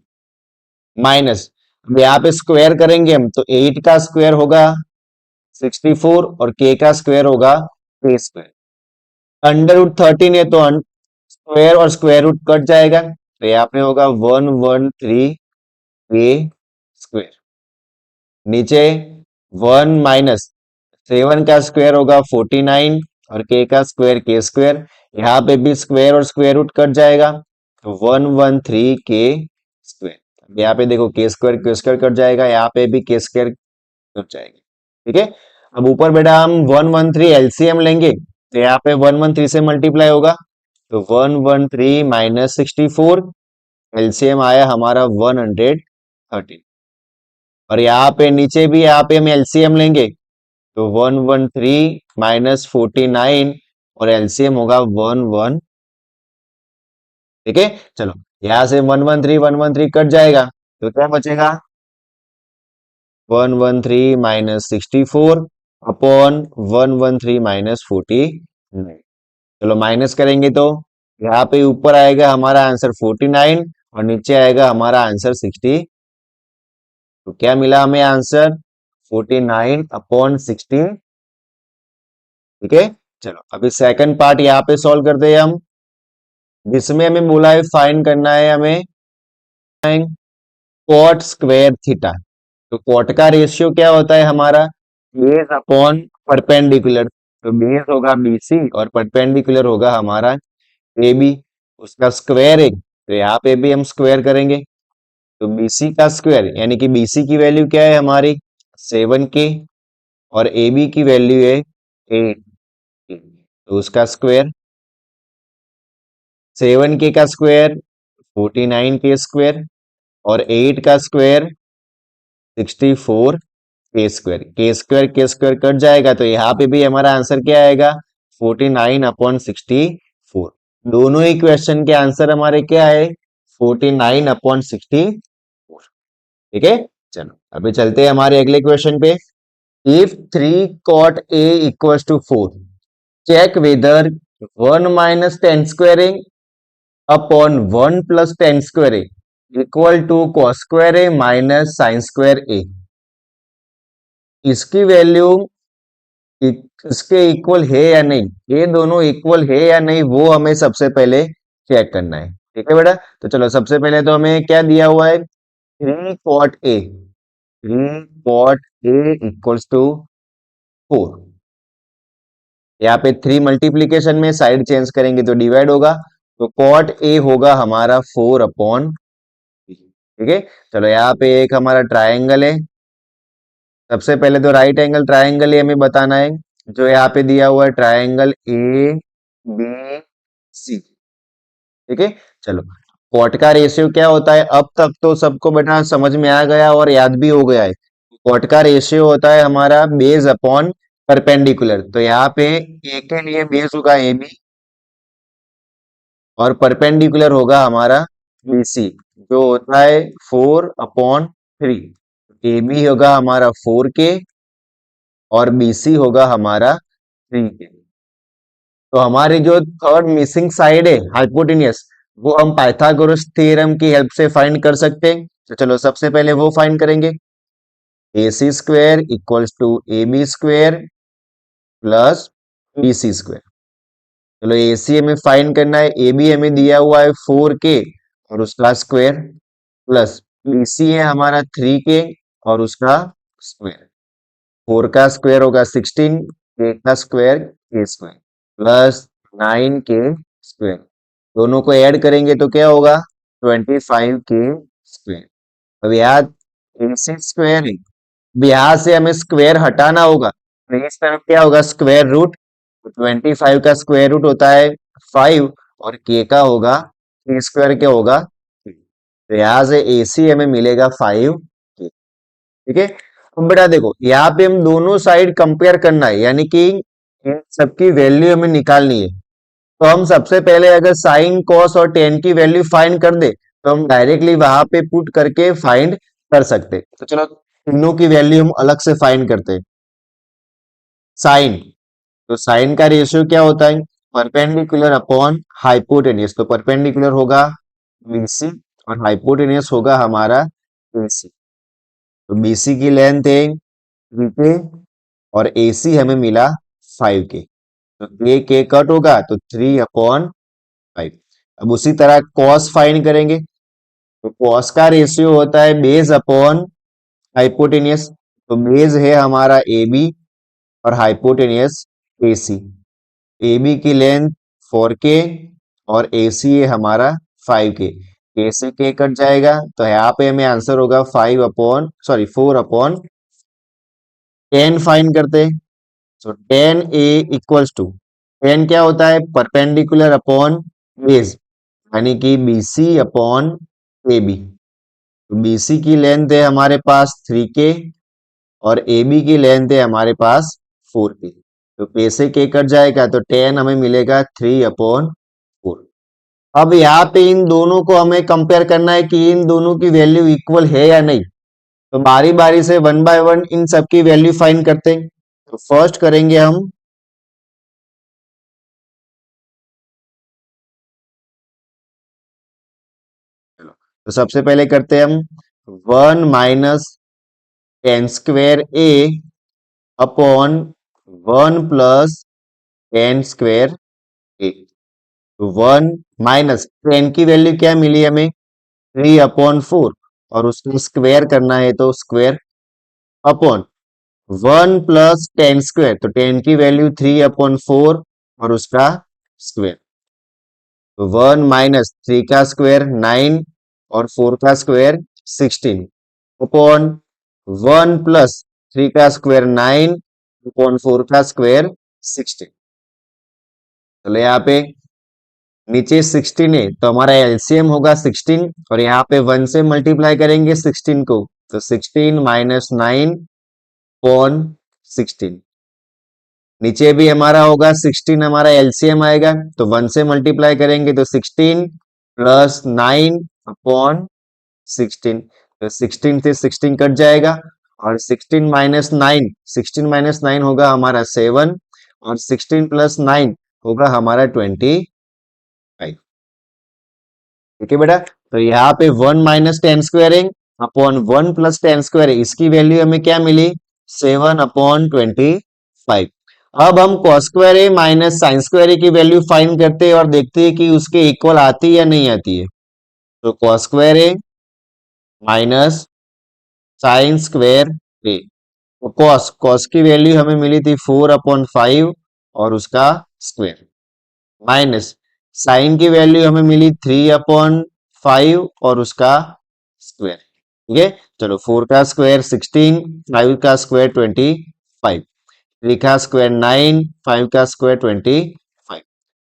माइनस, यहाँ पे स्क्वायर करेंगे हम, तो 8 का स्क्वायर होगा 64, और के का स्क्वायर होगा के स्क्वायर। √13 है तो स्क्वायर और स्क्वायर रूट कट जाएगा, तो यहाँ पे होगा 113 के स्क्वायर। नीचे 1 - 7 का स्क्वायर होगा 49, और के का स्क्वायर के स्क्वायर। यहाँ पे भी स्क्वायर और स्क्वायर रूट कट जाएगा, तो 113 के स्क्वायर। यहाँ पे देखो के स्क्वायर कट जाएगा, यहाँ पे भी के स्क्वायर कट जाएगा, ठीक है। अब ऊपर बेटा हम 113 एलसीएम लेंगे, तो यहाँ पे 113 से मल्टीप्लाई होगा, तो 113 माइनस 64, एलसीएम आया हमारा 113। और यहाँ पे नीचे भी यहाँ पे हम एलसीएम लेंगे, तो 113 माइनस 49 और एलसीएम होगा 11। ठीक है, चलो यहां से 113 कट जाएगा, तो क्या बचेगा? 113 माइनस 64 अपॉन 113 माइनस 49। चलो माइनस करेंगे तो यहाँ पे ऊपर आएगा हमारा आंसर 49 और नीचे आएगा हमारा आंसर 60। तो क्या मिला हमें आंसर? 49 अपॉन 16। ठीक है, चलो अभी सेकंड पार्ट यहाँ पे सॉल्व करते हैं हम, जिसमें हमें बोला है फाइंड करना है हमें कॉट स्क्वायर थीटा। तो कॉट का रेशियो क्या होता है हमारा? Base upon perpendicular. तो बेस होगा बीसी और परपेंडिकुलर होगा हमारा ए बी, उसका स्क्वायर है, तो यहाँ पे भी हम स्क्वायर करेंगे। तो बीसी का स्क्वायर यानी कि बीसी की वैल्यू क्या है हमारी? 7K और ए बी की वैल्यू है 8K, तो उसका स्क्वायर 7K का स्क्वायर 49K स्क्वायर और 8 का स्क्वायर 64K स्क्वायर। के स्क्वायर कट जाएगा, तो यहाँ पे भी हमारा आंसर क्या आएगा? 49/64। दोनों ही क्वेश्चन के आंसर हमारे क्या है? 49/64। ठीक है, चलो अभी चलते हैं हमारे अगले क्वेश्चन पे। If 3 cot A equals to 4, check whether 1 minus 10 square A upon 1 plus 10 square A equal to cos square A minus sin square A। इसकी वैल्यू इसके इक्वल है या नहीं, ये दोनों इक्वल है या नहीं, वो हमें सबसे पहले चेक करना है। ठीक है बेटा, तो चलो सबसे पहले तो हमें क्या दिया हुआ है? 3 cot A इक्वल्स टू 4। यहाँ पे 3 मल्टीप्लीकेशन में साइड चेंज करेंगे तो डिवाइड होगा, तो कॉट ए होगा हमारा 4/3। ठीक है, चलो यहाँ पे एक हमारा ट्राइंगल है। सबसे पहले तो राइट एंगल ट्राइंगल ही हमें बताना है, जो यहाँ पे दिया हुआ है ट्राइंगल ए बी सी। ठीक है, चलो कॉट का रेशियो क्या होता है? अब तक तो सबको बेटा समझ में आ गया और याद भी हो गया है। कॉट का रेशियो होता है हमारा बेस अपॉन परपेंडिकुलर। तो यहाँ पे ए के लिए बेस होगा ए बी और परपेंडिकुलर होगा हमारा बी सी, जो होता है 4/3। ए बी होगा हमारा 4K और बी सी होगा हमारा 3K। तो हमारी जो थर्ड मिसिंग साइड है हाइपोटेनियस, वो हम पाइथागोरस थ्योरम की हेल्प से फाइंड कर सकते हैं। तो चलो सबसे पहले वो फाइंड करेंगे। A C square equals to A B square plus B C square. चलो ए सी हमें फाइंड करना है, ए बी हमें दिया हुआ है 4K और उसका स्क्वायर प्लस बी सी है हमारा 3K और उसका स्क्वायर। 4 का स्क्वायर होगा 16, के का स्क्वायर के स्क्वायर प्लस 9K स्क्वायर। दोनों को ऐड करेंगे तो क्या होगा? 25K square. अब याद AC स्क्वायर है, अब यहाँ से हमें स्क्वायर हटाना होगा, तो इस तरफ क्या होगा? Square root. 25 का स्क्वायर रूट होता है 5 और K का होगा K स्क्वायर क्या होगा? 3। तो यहाँ से AC हमें मिलेगा 5K। ठीक है, अब बेटा देखो यहाँ पे हम दोनों साइड कंपेयर करना है, यानी कि इन सबकी वैल्यू हमें निकालनी है। तो हम सबसे पहले अगर साइन कॉस और टेन की वैल्यू फाइंड कर दे, तो हम डायरेक्टली वहां पे पुट करके फाइंड कर सकते। तो चलो तीनों की वैल्यू हम अलग से फाइंड करते हैं। साइन, तो साइन का रेशियो क्या होता है? Perpendicular upon hypotenuse. तो परपेंडिकुलर होगा बीसी और हाइपोटेनियस होगा हमारा एसी। तो बीसी की लेंथ है 3K और एसी हमें मिला 5K। तो के कट होगा तो 3/5। अब उसी तरह कॉस फाइंड करेंगे, तो कॉस का रेशियो होता है बेस अपॉन हाइपोटेनियस। तो बेस है हमारा ए बी और hypotenuse A C. A B की लेंथ 4K और ए सी है हमारा 5K। के से के कट जाएगा, तो यहाँ पे हमें आंसर होगा 4/5। टेन फाइंड करते हैं। So tan A equals to, tan क्या होता है, परपेंडिकुलर अपॉन बेस, यानी कि बीसी अपॉन ए बी। तो बीसी की लेंथ है हमारे पास 3K और ए बी की लेंथ है हमारे पास 4K। तो K से K कट जाएगा तो टेन हमें मिलेगा 3/4। अब यहाँ पे इन दोनों को हमें कंपेयर करना है कि इन दोनों की वैल्यू इक्वल है या नहीं। तो बारी बारी से वन बाय वन इन सब की वैल्यू फाइंड करते हैं। तो फर्स्ट करेंगे हम, तो सबसे पहले करते हैं हम 1 - tan² A upon 1 + tan² A। तो 1 - tan की वैल्यू क्या मिली हमें, 3/4, और उसको स्क्वायर करना है तो स्क्वायर अपॉन 1 + tan², तो tan की वैल्यू 3/4 और उसका स्क्वायर। तो 1 - 3 का स्क्वायर 9 और 4 का स्क्वायर 16 अपॉन 1 + 3 का स्क्वायर 9 अपॉन 4 का स्क्वायर 16। चलो यहाँ पे नीचे 16 है तो हमारा एलसीएम होगा 16, और यहाँ पे 1 से मल्टीप्लाई करेंगे 16 को, तो 16 - 9 अपॉन 16। नीचे भी हमारा होगा 16, हमारा एलसीएम आएगा, तो 1 से मल्टीप्लाई करेंगे तो 16 + 9 अपॉन 16। तो 16 से 16 कट जाएगा, और 16 - 9 होगा हमारा 7, और 16 + 9 होगा हमारा 25। ठीक है बेटा, तो यहाँ पे 1 - tan² अपॉन 1 + tan², इसकी वैल्यू हमें क्या मिली, 7/25। अब हम cos² माइनस sin² की वैल्यू फाइंड करते हैं और देखते हैं कि उसके इक्वल आती है या नहीं आती है। तो cos² माइनस sin², तो cos की वैल्यू हमें मिली थी 4/5 और उसका स्क्वायर, माइनस साइन की वैल्यू हमें मिली 3/5 और उसका स्क्वायर। ठीक है, चलो 4 का स्क्वायर 16, 5 का स्क्वायर 25, 3 का स्क्वायर 9, 5 का स्क्वायर 25।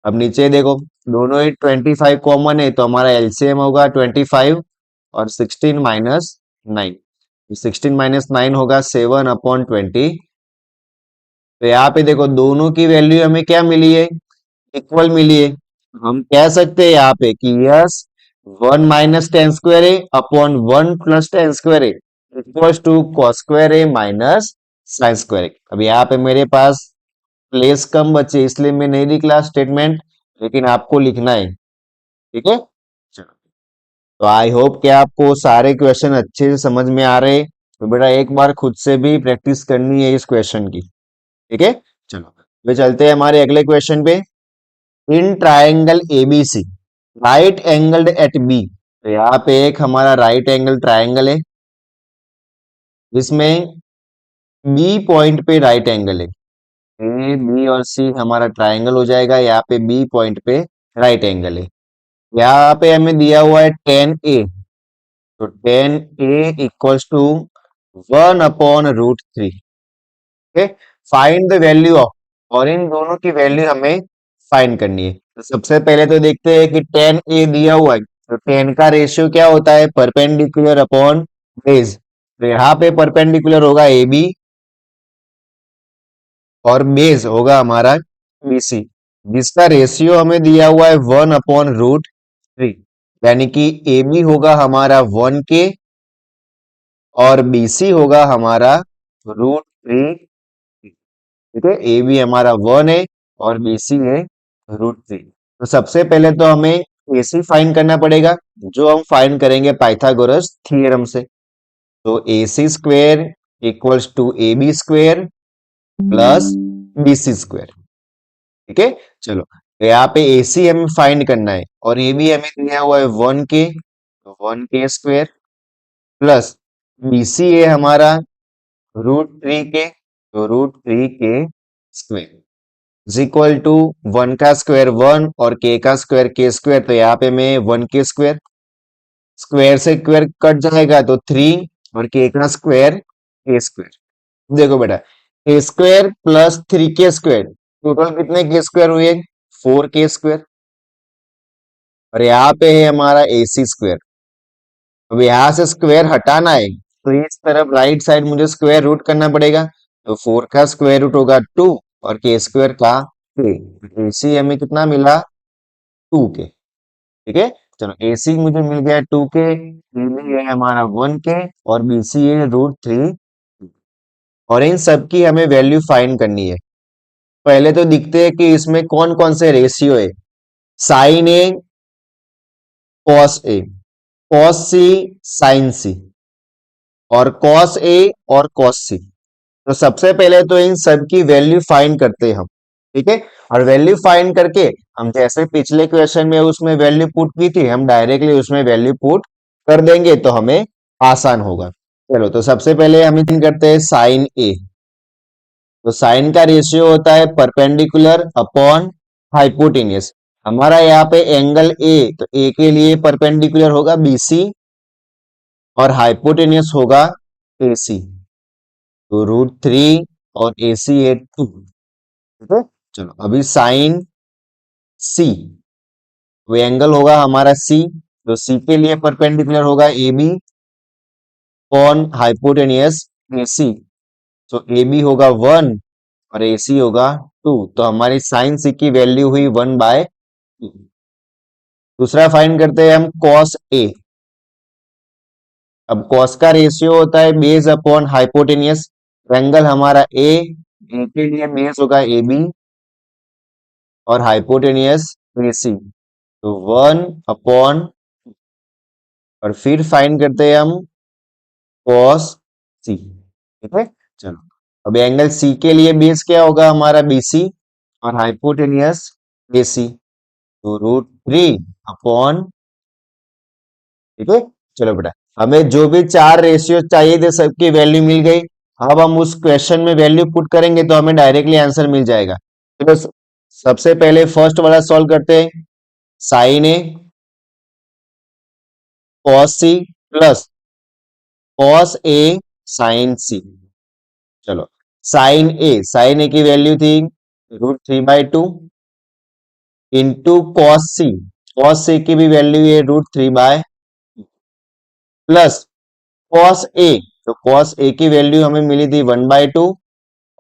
अब नीचे देखो, दोनों ही 25 कॉमन है तो हमारा एलसीएम होगा 25 और 16 माइनस 9। 16 - 9 होगा 7/20। तो यहाँ पे देखो दोनों की वैल्यू हमें क्या मिली है, इक्वल मिली है। हम कह सकते हैं यहाँ पे कि yes 1 - tan² upon 1 + tan² equals to cos² minus sin²। अब यहाँ पे मेरे पास प्लेस कम बचे इसलिए मैं नहीं लिखला स्टेटमेंट, लेकिन आपको लिखना है। ठीक है, चलो। तो आई होप कि आपको सारे क्वेश्चन अच्छे से समझ में आ रहे हैं। तो बेटा एक बार खुद से भी प्रैक्टिस करनी है इस क्वेश्चन की। ठीक है, चलो तो चलते हैं हमारे अगले क्वेश्चन पे। In triangle ABC right angled at B, तो यहाँ पे एक हमारा राइट एंगल ट्राइंगल है जिसमें बी पॉइंट पे राइट एंगल है। ए बी और सी हमारा ट्राइंगल हो जाएगा, यहाँ पे बी पॉइंट पे राइट एंगल है। यहाँ पे हमें दिया हुआ है tan A, तो tan A equals to 1/√3। Okay, find the value of, और इन दोनों की वैल्यू हमें फाइंड करनी है। तो सबसे पहले तो देखते हैं कि tan A दिया हुआ है, तो tan का रेशियो क्या होता है, परपेंडिकुलर अपॉन बेस। तो यहाँ पे परपेंडिकुलर होगा AB और बेस होगा हमारा BC, जिसका रेशियो हमें दिया हुआ है 1/√3, यानी कि AB होगा हमारा 1K और BC होगा हमारा √3। ठीक है, ए बी हमारा 1 है और बी सी है √3। तो सबसे पहले तो हमें ए सी फाइंड करना पड़ेगा, जो हम फाइंड करेंगे पाइथागोरस थ्योरम से। तो A C square equals to A B square plus B C square. ठीक है, चलो तो यहाँ पे ए सी हमें फाइंड करना है और ए बी हमें दिया हुआ है 1K, तो 1K स्क्वेयर प्लस बी सी है हमारा √3K, तो √3K square is equal to 1 का स्क्वायर 1 और k का स्क्वायर k स्क्वायर, तो यहाँ पे मैं 1K स्क्वायर, स्क्वायर से स्क्वायर कट जाएगा तो 3 और k का स्क्वायर k स्क्वायर। देखो बेटा, A square plus 3k square, total कितने के स्क्वायर हुए? 4k square. और यहाँ पे है हमारा AC स्क्वायर। अब यहाँ से स्क्वायर हटाना है तो इस तरफ राइट साइड मुझे स्क्वायर रूट करना पड़ेगा। तो 4 का स्क्वायर रूट होगा 2 और के स्क्वायर का 3। AC हमें कितना मिला? 2k। ठीक है, चलो AC मुझे मिल गया 2k, AB है हमारा 1k और BC है √3। और इन सब की हमें वैल्यू फाइंड करनी है। पहले तो दिखते हैं कि इसमें कौन कौन से रेशियो है। Sign A cos A, cos C sign C, और कॉस ए और कॉस सी। तो सबसे पहले तो इन सब की वैल्यू फाइंड करते हैं हम। ठीक है, और वैल्यू फाइंड करके हम जैसे पिछले क्वेश्चन में उसमें वैल्यू पुट की थी, हम डायरेक्टली उसमें वैल्यू पुट कर देंगे तो हमें आसान होगा। चलो, तो सबसे पहले हम इतनी करते हैं साइन ए। तो साइन का रेशियो होता है परपेंडिकुलर अपॉन हाइपोटेन्यूस। हमारा यहाँ पे एंगल ए, तो ए के लिए परपेंडिकुलर होगा BC और हाइपोटेन्यूस होगा AC। तो √3 और AC है 2। ठीक है, चलो अभी साइन C, वो एंगल होगा हमारा C, तो C के लिए परपेंडिकुलर होगा AB अपॉन हाइपोटेन्यूस AC। तो AB होगा 1 और AC होगा 2। तो हमारी साइन C की वैल्यू हुई 1/2। दूसरा फाइंड करते हैं हम कॉस A। अब कॉस का रेशियो होता है बेस अपॉन हाइपोटेनियस। एंगल हमारा ए के लिए बेस होगा AB और हाइपोटेनियस AC। तो 1/, और फिर फाइंड करते हैं हम कॉस C। ठीक है, चलो अब एंगल C के लिए बेस क्या होगा हमारा BC और हाइपोटेनियस AC। तो √3/, ठीक है। चलो बेटा, हमें जो भी चार रेशियो चाहिए थे सबकी वैल्यू मिल गई। अब हम उस क्वेश्चन में वैल्यू पुट करेंगे तो हमें डायरेक्टली आंसर मिल जाएगा। चलो, सबसे पहले फर्स्ट वाला सॉल्व करते हैं। Sign A cos C plus cos A sine सी। चलो, साइन ए की वैल्यू थी √3/2 इंटू कॉस सी की भी वैल्यू है √3/, प्लस कॉस ए, तो कॉस ए की वैल्यू हमें मिली थी 1/2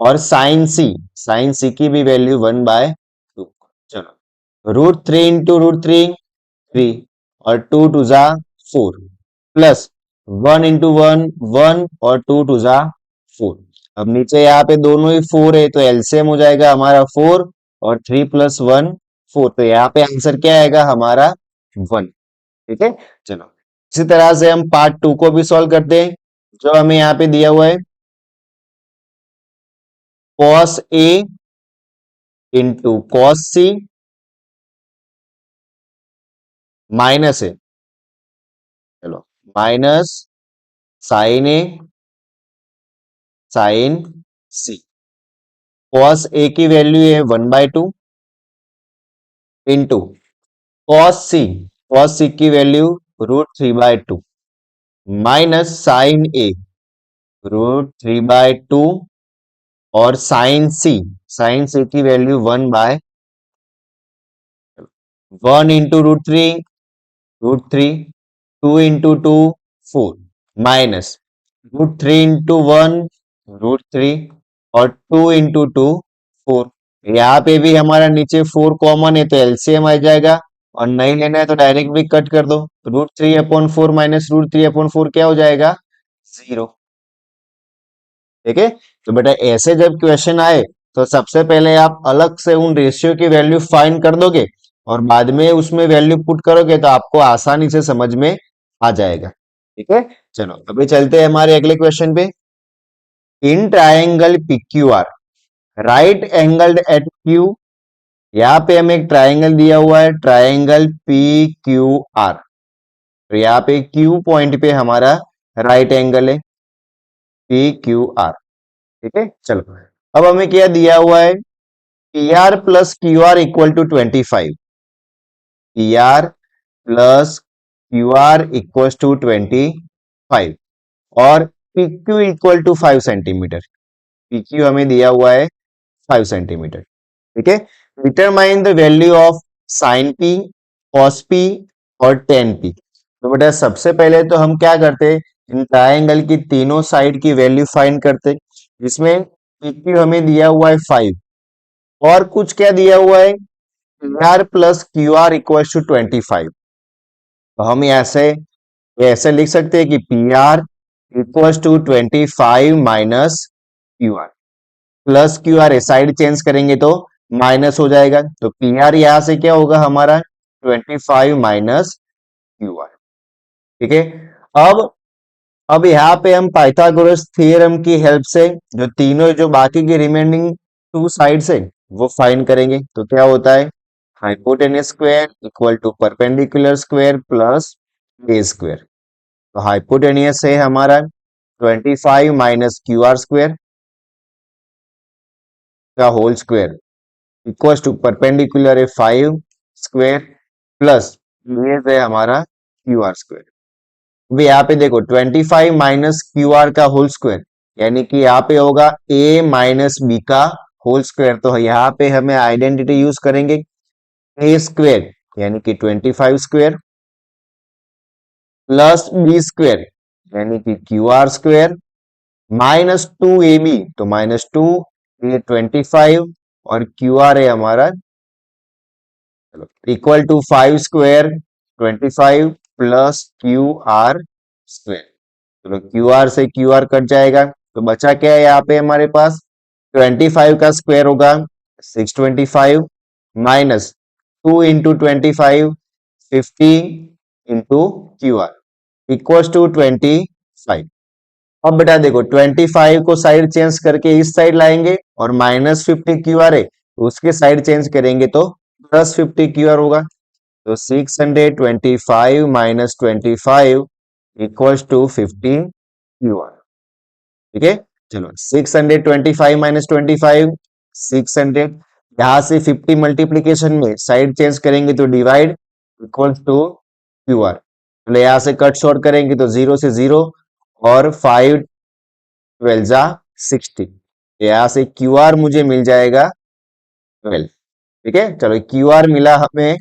और साइन सी की भी वैल्यू 1/2। चलो, √3 इंटू √3 3 और 2 टू जा 4, प्लस 1 इंटू 1 1 और 2 टू जा 4। अब नीचे यहाँ पे दोनों ही 4 है तो एलसीएम हो जाएगा हमारा 4 और 3 + 1 4। तो यहाँ पे आंसर क्या आएगा हमारा 1। ठीक है, चलो इसी तरह से हम पार्ट 2 को भी सॉल्व करते हैं। जो हमें यहाँ पे दिया हुआ है cos A into cos C minus है, चलो minus sign A sine C. Cos A की वैल्यू है 1/2 इंटू कॉस सी की वैल्यू √3/2 माइनस साइन ए √3/2 और साइन सी की value 1 into √3 2 into 2 4 minus √3 into 1 √3 और 2 इंटू 2 4। यहाँ पे भी हमारा नीचे 4 कॉमन है तो एलसीएम आ जाएगा, और नहीं लेना है तो डायरेक्ट भी कट कर दो। √3/4 माइनस √3/4 क्या हो जाएगा? 0। ठीक है, तो बेटा ऐसे जब क्वेश्चन आए तो सबसे पहले आप अलग से उन रेशियो की वैल्यू फाइंड कर दोगे और बाद में उसमें वैल्यू पुट करोगे तो आपको आसानी से समझ में आ जाएगा। ठीक है, चलो अभी चलते हैं हमारे अगले क्वेश्चन पे। In triangle PQR right angled eight Q। यहाँ पे हमें एक ट्राइंगल दिया हुआ है, ट्राइंगल PQR। तो यहाँ पे Q पॉइंट पे हमारा राइट एंगल है PQR। ठीक है, चलो अब हमें क्या दिया हुआ है, PR plus QR equal to 25। PR plus QR equal to 25 और PQ equal to 5 centimetre. PQ हमें दिया हुआ है 5 सेंटीमीटर। ठीक है, determine the value of sine P, cos P और tan P। तो बेटा सबसे पहले तो हम क्या करते, इन ट्रायंगल की तीनों साइड की वैल्यू फाइंड करते, जिसमें PQ हमें दिया हुआ है 5 और कुछ क्या दिया हुआ है, PR plus QR equal to 25। तो हम ऐसे लिख सकते हैं कि PR equal to 25 minus QR, plus QR है, साइड चेंज करेंगे तो माइनस हो जाएगा, तो PR यहां से क्या होगा हमारा 25 माइनस QR। ठीक है, अब अब यहाँ पे हम पाइथागोरस थ्योरम की हेल्प से जो तीनों जो बाकी की रिमेनिंग टू साइड्स है वो फाइंड करेंगे। तो क्या होता है, hypotenuse square equal to perpendicular square plus base square. तो हाइपोटेन्यूज है हमारा 25 माइनस QR स्क्वायर का whole square equal to perpendicular है 5 स्क्वायर प्लस बेस है हमारा QR स्क्वायर। अभी यहाँ पे देखो 25 माइनस QR का होल स्क्वायर, यानी कि यहाँ पे होगा A माइनस B का होल स्क्वायर। तो यहाँ पे हमें आइडेंटिटी यूज करेंगे A स्क्वायर यानी कि 25 स्क्वायर प्लस B स्क्वायर यानी कि QR स्क्वायर माइनस 2AB, तो माइनस 2 ये 25 और QR है हमारा equal to 5 square 25 plus QR square. चलो QR से QR कट जाएगा, तो बचा क्या है यहाँ पे हमारे पास, 25 का स्क्वायर होगा 625 minus 2 into 25 50 into QR equal to 25। अब बेटा देखो 25 को साइड चेंज करके इस साइड लाएंगे और माइनस 50 QR है तो उसके साइड चेंज करेंगे तो प्लस 50 QR होगा। तो 625 माइनस 25 इक्वल्स टू 50 QR। ठीक है, चलो 625 माइनस 25 600, यहां से 50 मल्टीप्लीकेशन में साइड चेंज करेंगे तो डिवाइड इक्वल्स टू QR। चलो यहां से कट शॉर्ट करेंगे तो 0 से 0 और 5 12 जा 60, यहां से QR मुझे मिल जाएगा 12। ठीक है, चलो QR मिला हमें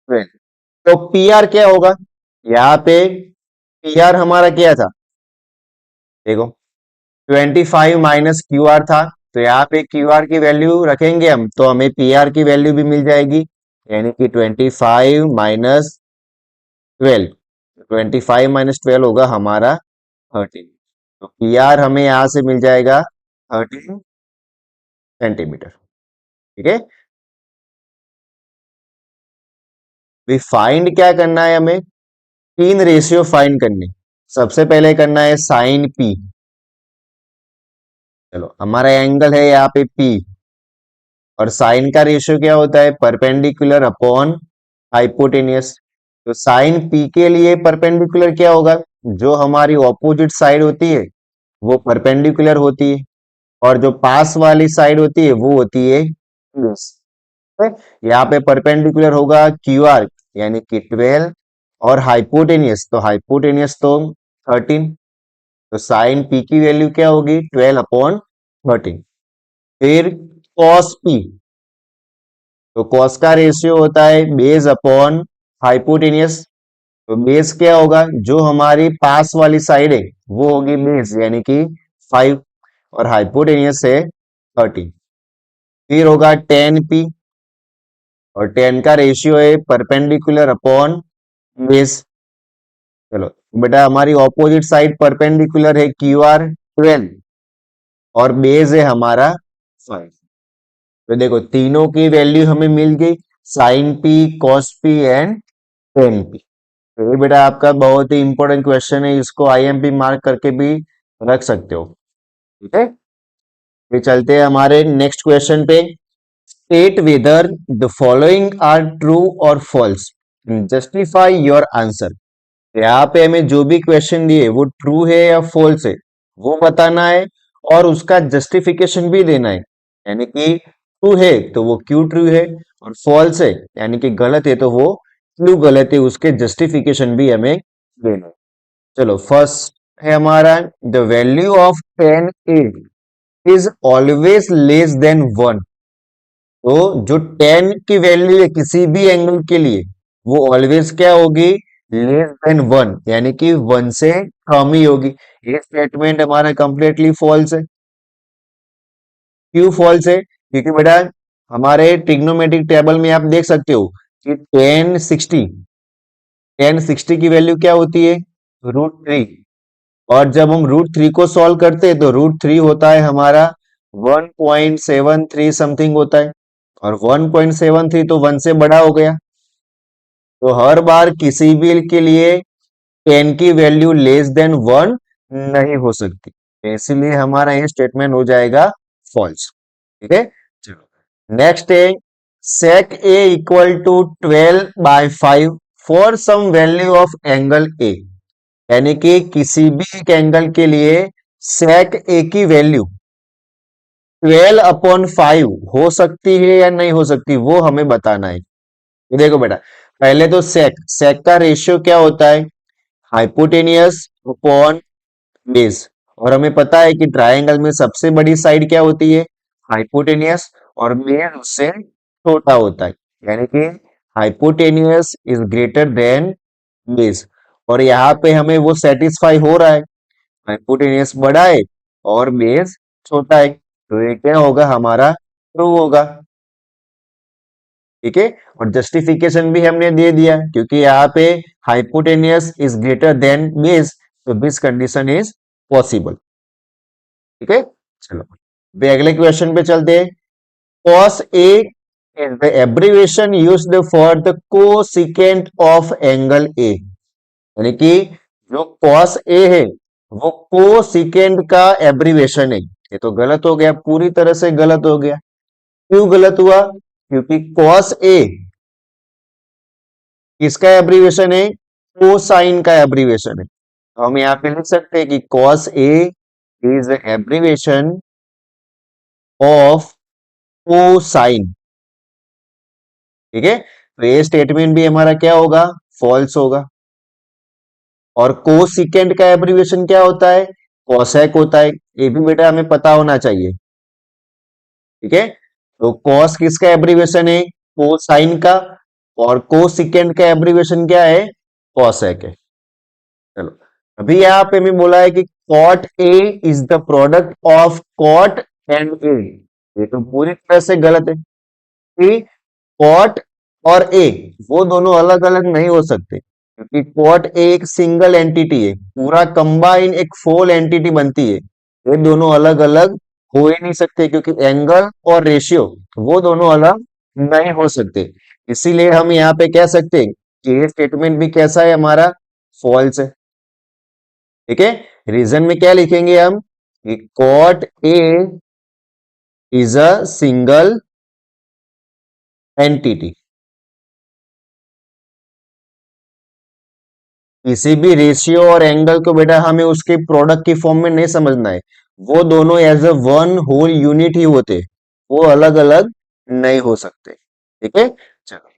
12। तो PR क्या होगा, यहाँ पे PR हमारा क्या था, देखो 25 माइनस QR था, तो यहाँ पे QR की वैल्यू रखेंगे हम तो हमें PR की वैल्यू भी मिल जाएगी, यानी कि 25 माइनस 12, 25 माइनस 12 होगा हमारा 13। तो PR हमें यहाँ से मिल जाएगा 13 सेंटीमीटर। ठीक है, फाइंड क्या करना है हमें, तीन रेशियो फाइंड करने। सबसे पहले करना है साइन P। चलो हमारा एंगल है यहाँ पे P और साइन का रेशियो क्या होता है, परपेंडिकुलर अपॉन हाइपोटेनियस। तो साइन P के लिए परपेंडिकुलर क्या होगा, जो हमारी ऑपोजिट साइड होती है वो परपेंडिकुलर होती है और जो पास वाली साइड होती है वो होती है बेस। यहाँ पे परपेंडिकुलर होगा QR यानी कि 12 और हाइपोटेनियस, तो हाइपोटेनियस तो 13। तो साइन P की वैल्यू क्या होगी 12 अपॉन 13। फिर कॉस P, तो कॉस का रेशियो होता है बेस अपॉन हाइपोटेनियस। तो बेस क्या होगा, जो हमारी पास वाली साइड है वो होगी बेस यानी कि 5 और हाइपोटेनियस है 30। फिर होगा tan P और tan का रेशियो है परपेंडिकुलर अपॉन बेस। चलो बेटा हमारी ऑपोजिट साइड परपेंडिकुलर है QR 12 और बेस है हमारा 5। तो देखो तीनों की वैल्यू हमें मिल गई, sine P, cos P and tan P। तो ये बेटा आपका बहुत ही इंपॉर्टेंट क्वेश्चन है, इसको IMP मार्क करके भी रख सकते हो। ठीक है, ये चलते हैं हमारे नेक्स्ट क्वेश्चन पे। State whether the following are true और फॉल्स, जस्टिफाई योर आंसर। यहाँ पे हमें जो भी क्वेश्चन दिए वो ट्रू है या फॉल्स है वो बताना है और उसका जस्टिफिकेशन भी देना है, यानी कि ट्रू है तो वो क्यों ट्रू है और फॉल्स है यानी कि गलत है तो वो क्यों गलत है, उसके जस्टिफिकेशन भी हमें देना है। चलो फर्स्ट है हमारा the value of tan A is always less than 1। तो जो tan की वैल्यू है किसी भी एंगल के लिए वो ऑलवेज क्या होगी, लेस देन 1, यानी कि 1 से कम ही होगी। ये स्टेटमेंट हमारा कंप्लीटली फॉल्स है। क्यों फॉल्स है? क्योंकि बेटा हमारे ट्रिग्नोमेट्रिक टेबल में आप देख सकते हो कि tan 60 की वैल्यू क्या होती है, √3। और जब हम √3 को सॉल्व करते हैं तो √3 होता है हमारा 1.73 समथिंग होता है, और 1.73 तो 1 से बड़ा हो गया। तो हर बार किसी भी के लिए 10 की वैल्यू लेस देन 1 नहीं हो सकती, तो इसीलिए हमारा ये स्टेटमेंट हो जाएगा फॉल्स। ठीक है, चलो नेक्स्ट है sec a equal to 12/5 for some value of angle a। यानी कि किसी भी एक एंगल के लिए sec a की वैल्यू 12/5 हो सकती है या नहीं हो सकती, वो हमें बताना है। तो देखो बेटा, पहले तो sec का रेशियो क्या होता है, हाइपोटेनियस अपॉन बेस। और हमें पता है कि ट्रायंगल में सबसे बड़ी साइड क्या होती है, हाइपोटेनियस, और बेस उससे छोटा होता है, यानी कि hypotenuse is greater than base. और यहाँ पे हमें वो सेटिस्फाई हो रहा है, हाइपोटेनियस बड़ा है और बेस छोटा है, तो ये क्या होगा, हमारा ट्रू होगा। ठीक है, और जस्टिफिकेशन भी हमने दे दिया क्योंकि यहाँ पे hypotenuse is greater than base, तो दिस कंडीशन इज पॉसिबल। ठीक है, चलो अभी अगले क्वेश्चन पे चलते हैं। cos A is the abbreviation used for the cosecant of angle A। यानी कि जो cos A है वो कोसिकेंट का एब्रीवेशन है। ये तो गलत हो गया, पूरी तरह से गलत हो गया। क्यों गलत हुआ? क्योंकि cos A किसका एब्रीवेशन है, कोसाइन का एब्रीवेशन है। तो हम यहाँ पे लिख सकते हैं कि cos A is abbreviation of cosine. ठीक है, तो ये स्टेटमेंट भी हमारा क्या होगा, फॉल्स होगा। और कोसिकेंट का एब्रीवेशन क्या होता है, कोसेक होता है, ये भी बेटा हमें पता होना चाहिए। ठीक है, तो कॉस किसका एब्रीवेशन है, कोसाइन का, और कोसिकेंट का एब्रीवेशन क्या है, कोसेक है। चलो अभी यहाँ पे हमें बोला है कि cot A is the product of cot and A. ये तो पूरी तरह से गलत है कि कॉट और ए वो दोनों अलग अलग नहीं हो सकते, क्योंकि कॉट ए एक सिंगल एंटिटी है, पूरा कंबाइन एक फोल एंटिटी बनती है। ये दोनों अलग अलग हो ही नहीं सकते, क्योंकि एंगल और रेशियो वो दोनों अलग नहीं हो सकते। इसीलिए हम यहाँ पे कह सकते हैं कि ये स्टेटमेंट भी कैसा है, हमारा फॉल्स है। ठीक है, रीजन में क्या लिखेंगे हम कि cot A is a single entity. किसी भी रेशियो और एंगल को बेटा हमें उसके प्रोडक्ट की फॉर्म में नहीं समझना है, वो दोनों as a one whole unit ही होते, वो अलग अलग नहीं हो सकते। ठीक है, चलो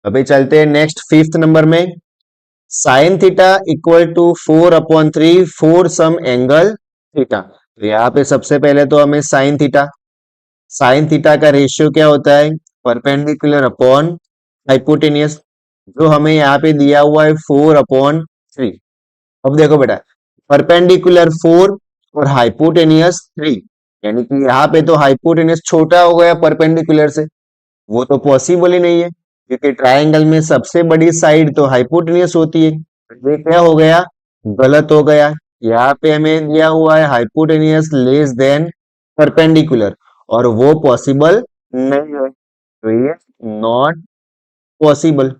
अभी चलते हैं नेक्स्ट फिफ्थ नंबर में। Sine theta equal to 4/3 for some angle theta. तो यहाँ पे सबसे पहले तो हमें साइन थीटा का रेशियो क्या होता है, परपेंडिकुलर अपॉन हाइपोटेनियस, जो हमें यहाँ पे दिया हुआ है 4/3। अब देखो बेटा, परपेंडिकुलर 4 और हाइपोटेनियस 3, यानी कि यहाँ पे तो हाइपोटेनियस छोटा हो गया परपेंडिकुलर से, वो तो पॉसिबल ही नहीं है, क्योंकि ट्रायंगल में सबसे बड़ी साइड तो हाइपोटेनियस होती है। तो ये क्या हो गया, गलत हो गया। यहाँ पे हमें दिया हुआ है हाइपोटेनियस लेस देन परपेंडिकुलर, और वो पॉसिबल नहीं है, तो ये नॉट पॉसिबल।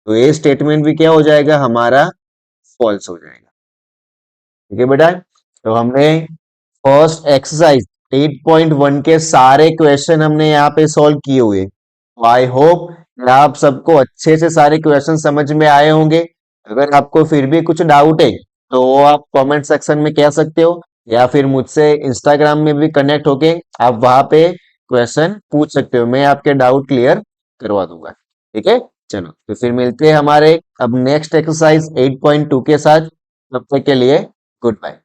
तो ये स्टेटमेंट भी क्या हो जाएगा, हमारा फॉल्स हो जाएगा। ठीक है बेटा, तो हमने फर्स्ट एक्सरसाइज 8.1 के सारे क्वेश्चन हमने यहाँ पे सॉल्व किए हुए। आई होप आप सबको अच्छे से सारे क्वेश्चन समझ में आए होंगे। अगर आपको फिर भी कुछ डाउट है तो वो आप कमेंट सेक्शन में कह सकते हो, या फिर मुझसे इंस्टाग्राम में भी कनेक्ट होके आप वहां पे क्वेश्चन पूछ सकते हो, मैं आपके डाउट क्लियर करवा दूंगा। ठीक है, चलो तो फिर मिलते हैं हमारे अब नेक्स्ट एक्सरसाइज 8.2 के साथ। तब तक के लिए गुड बाय।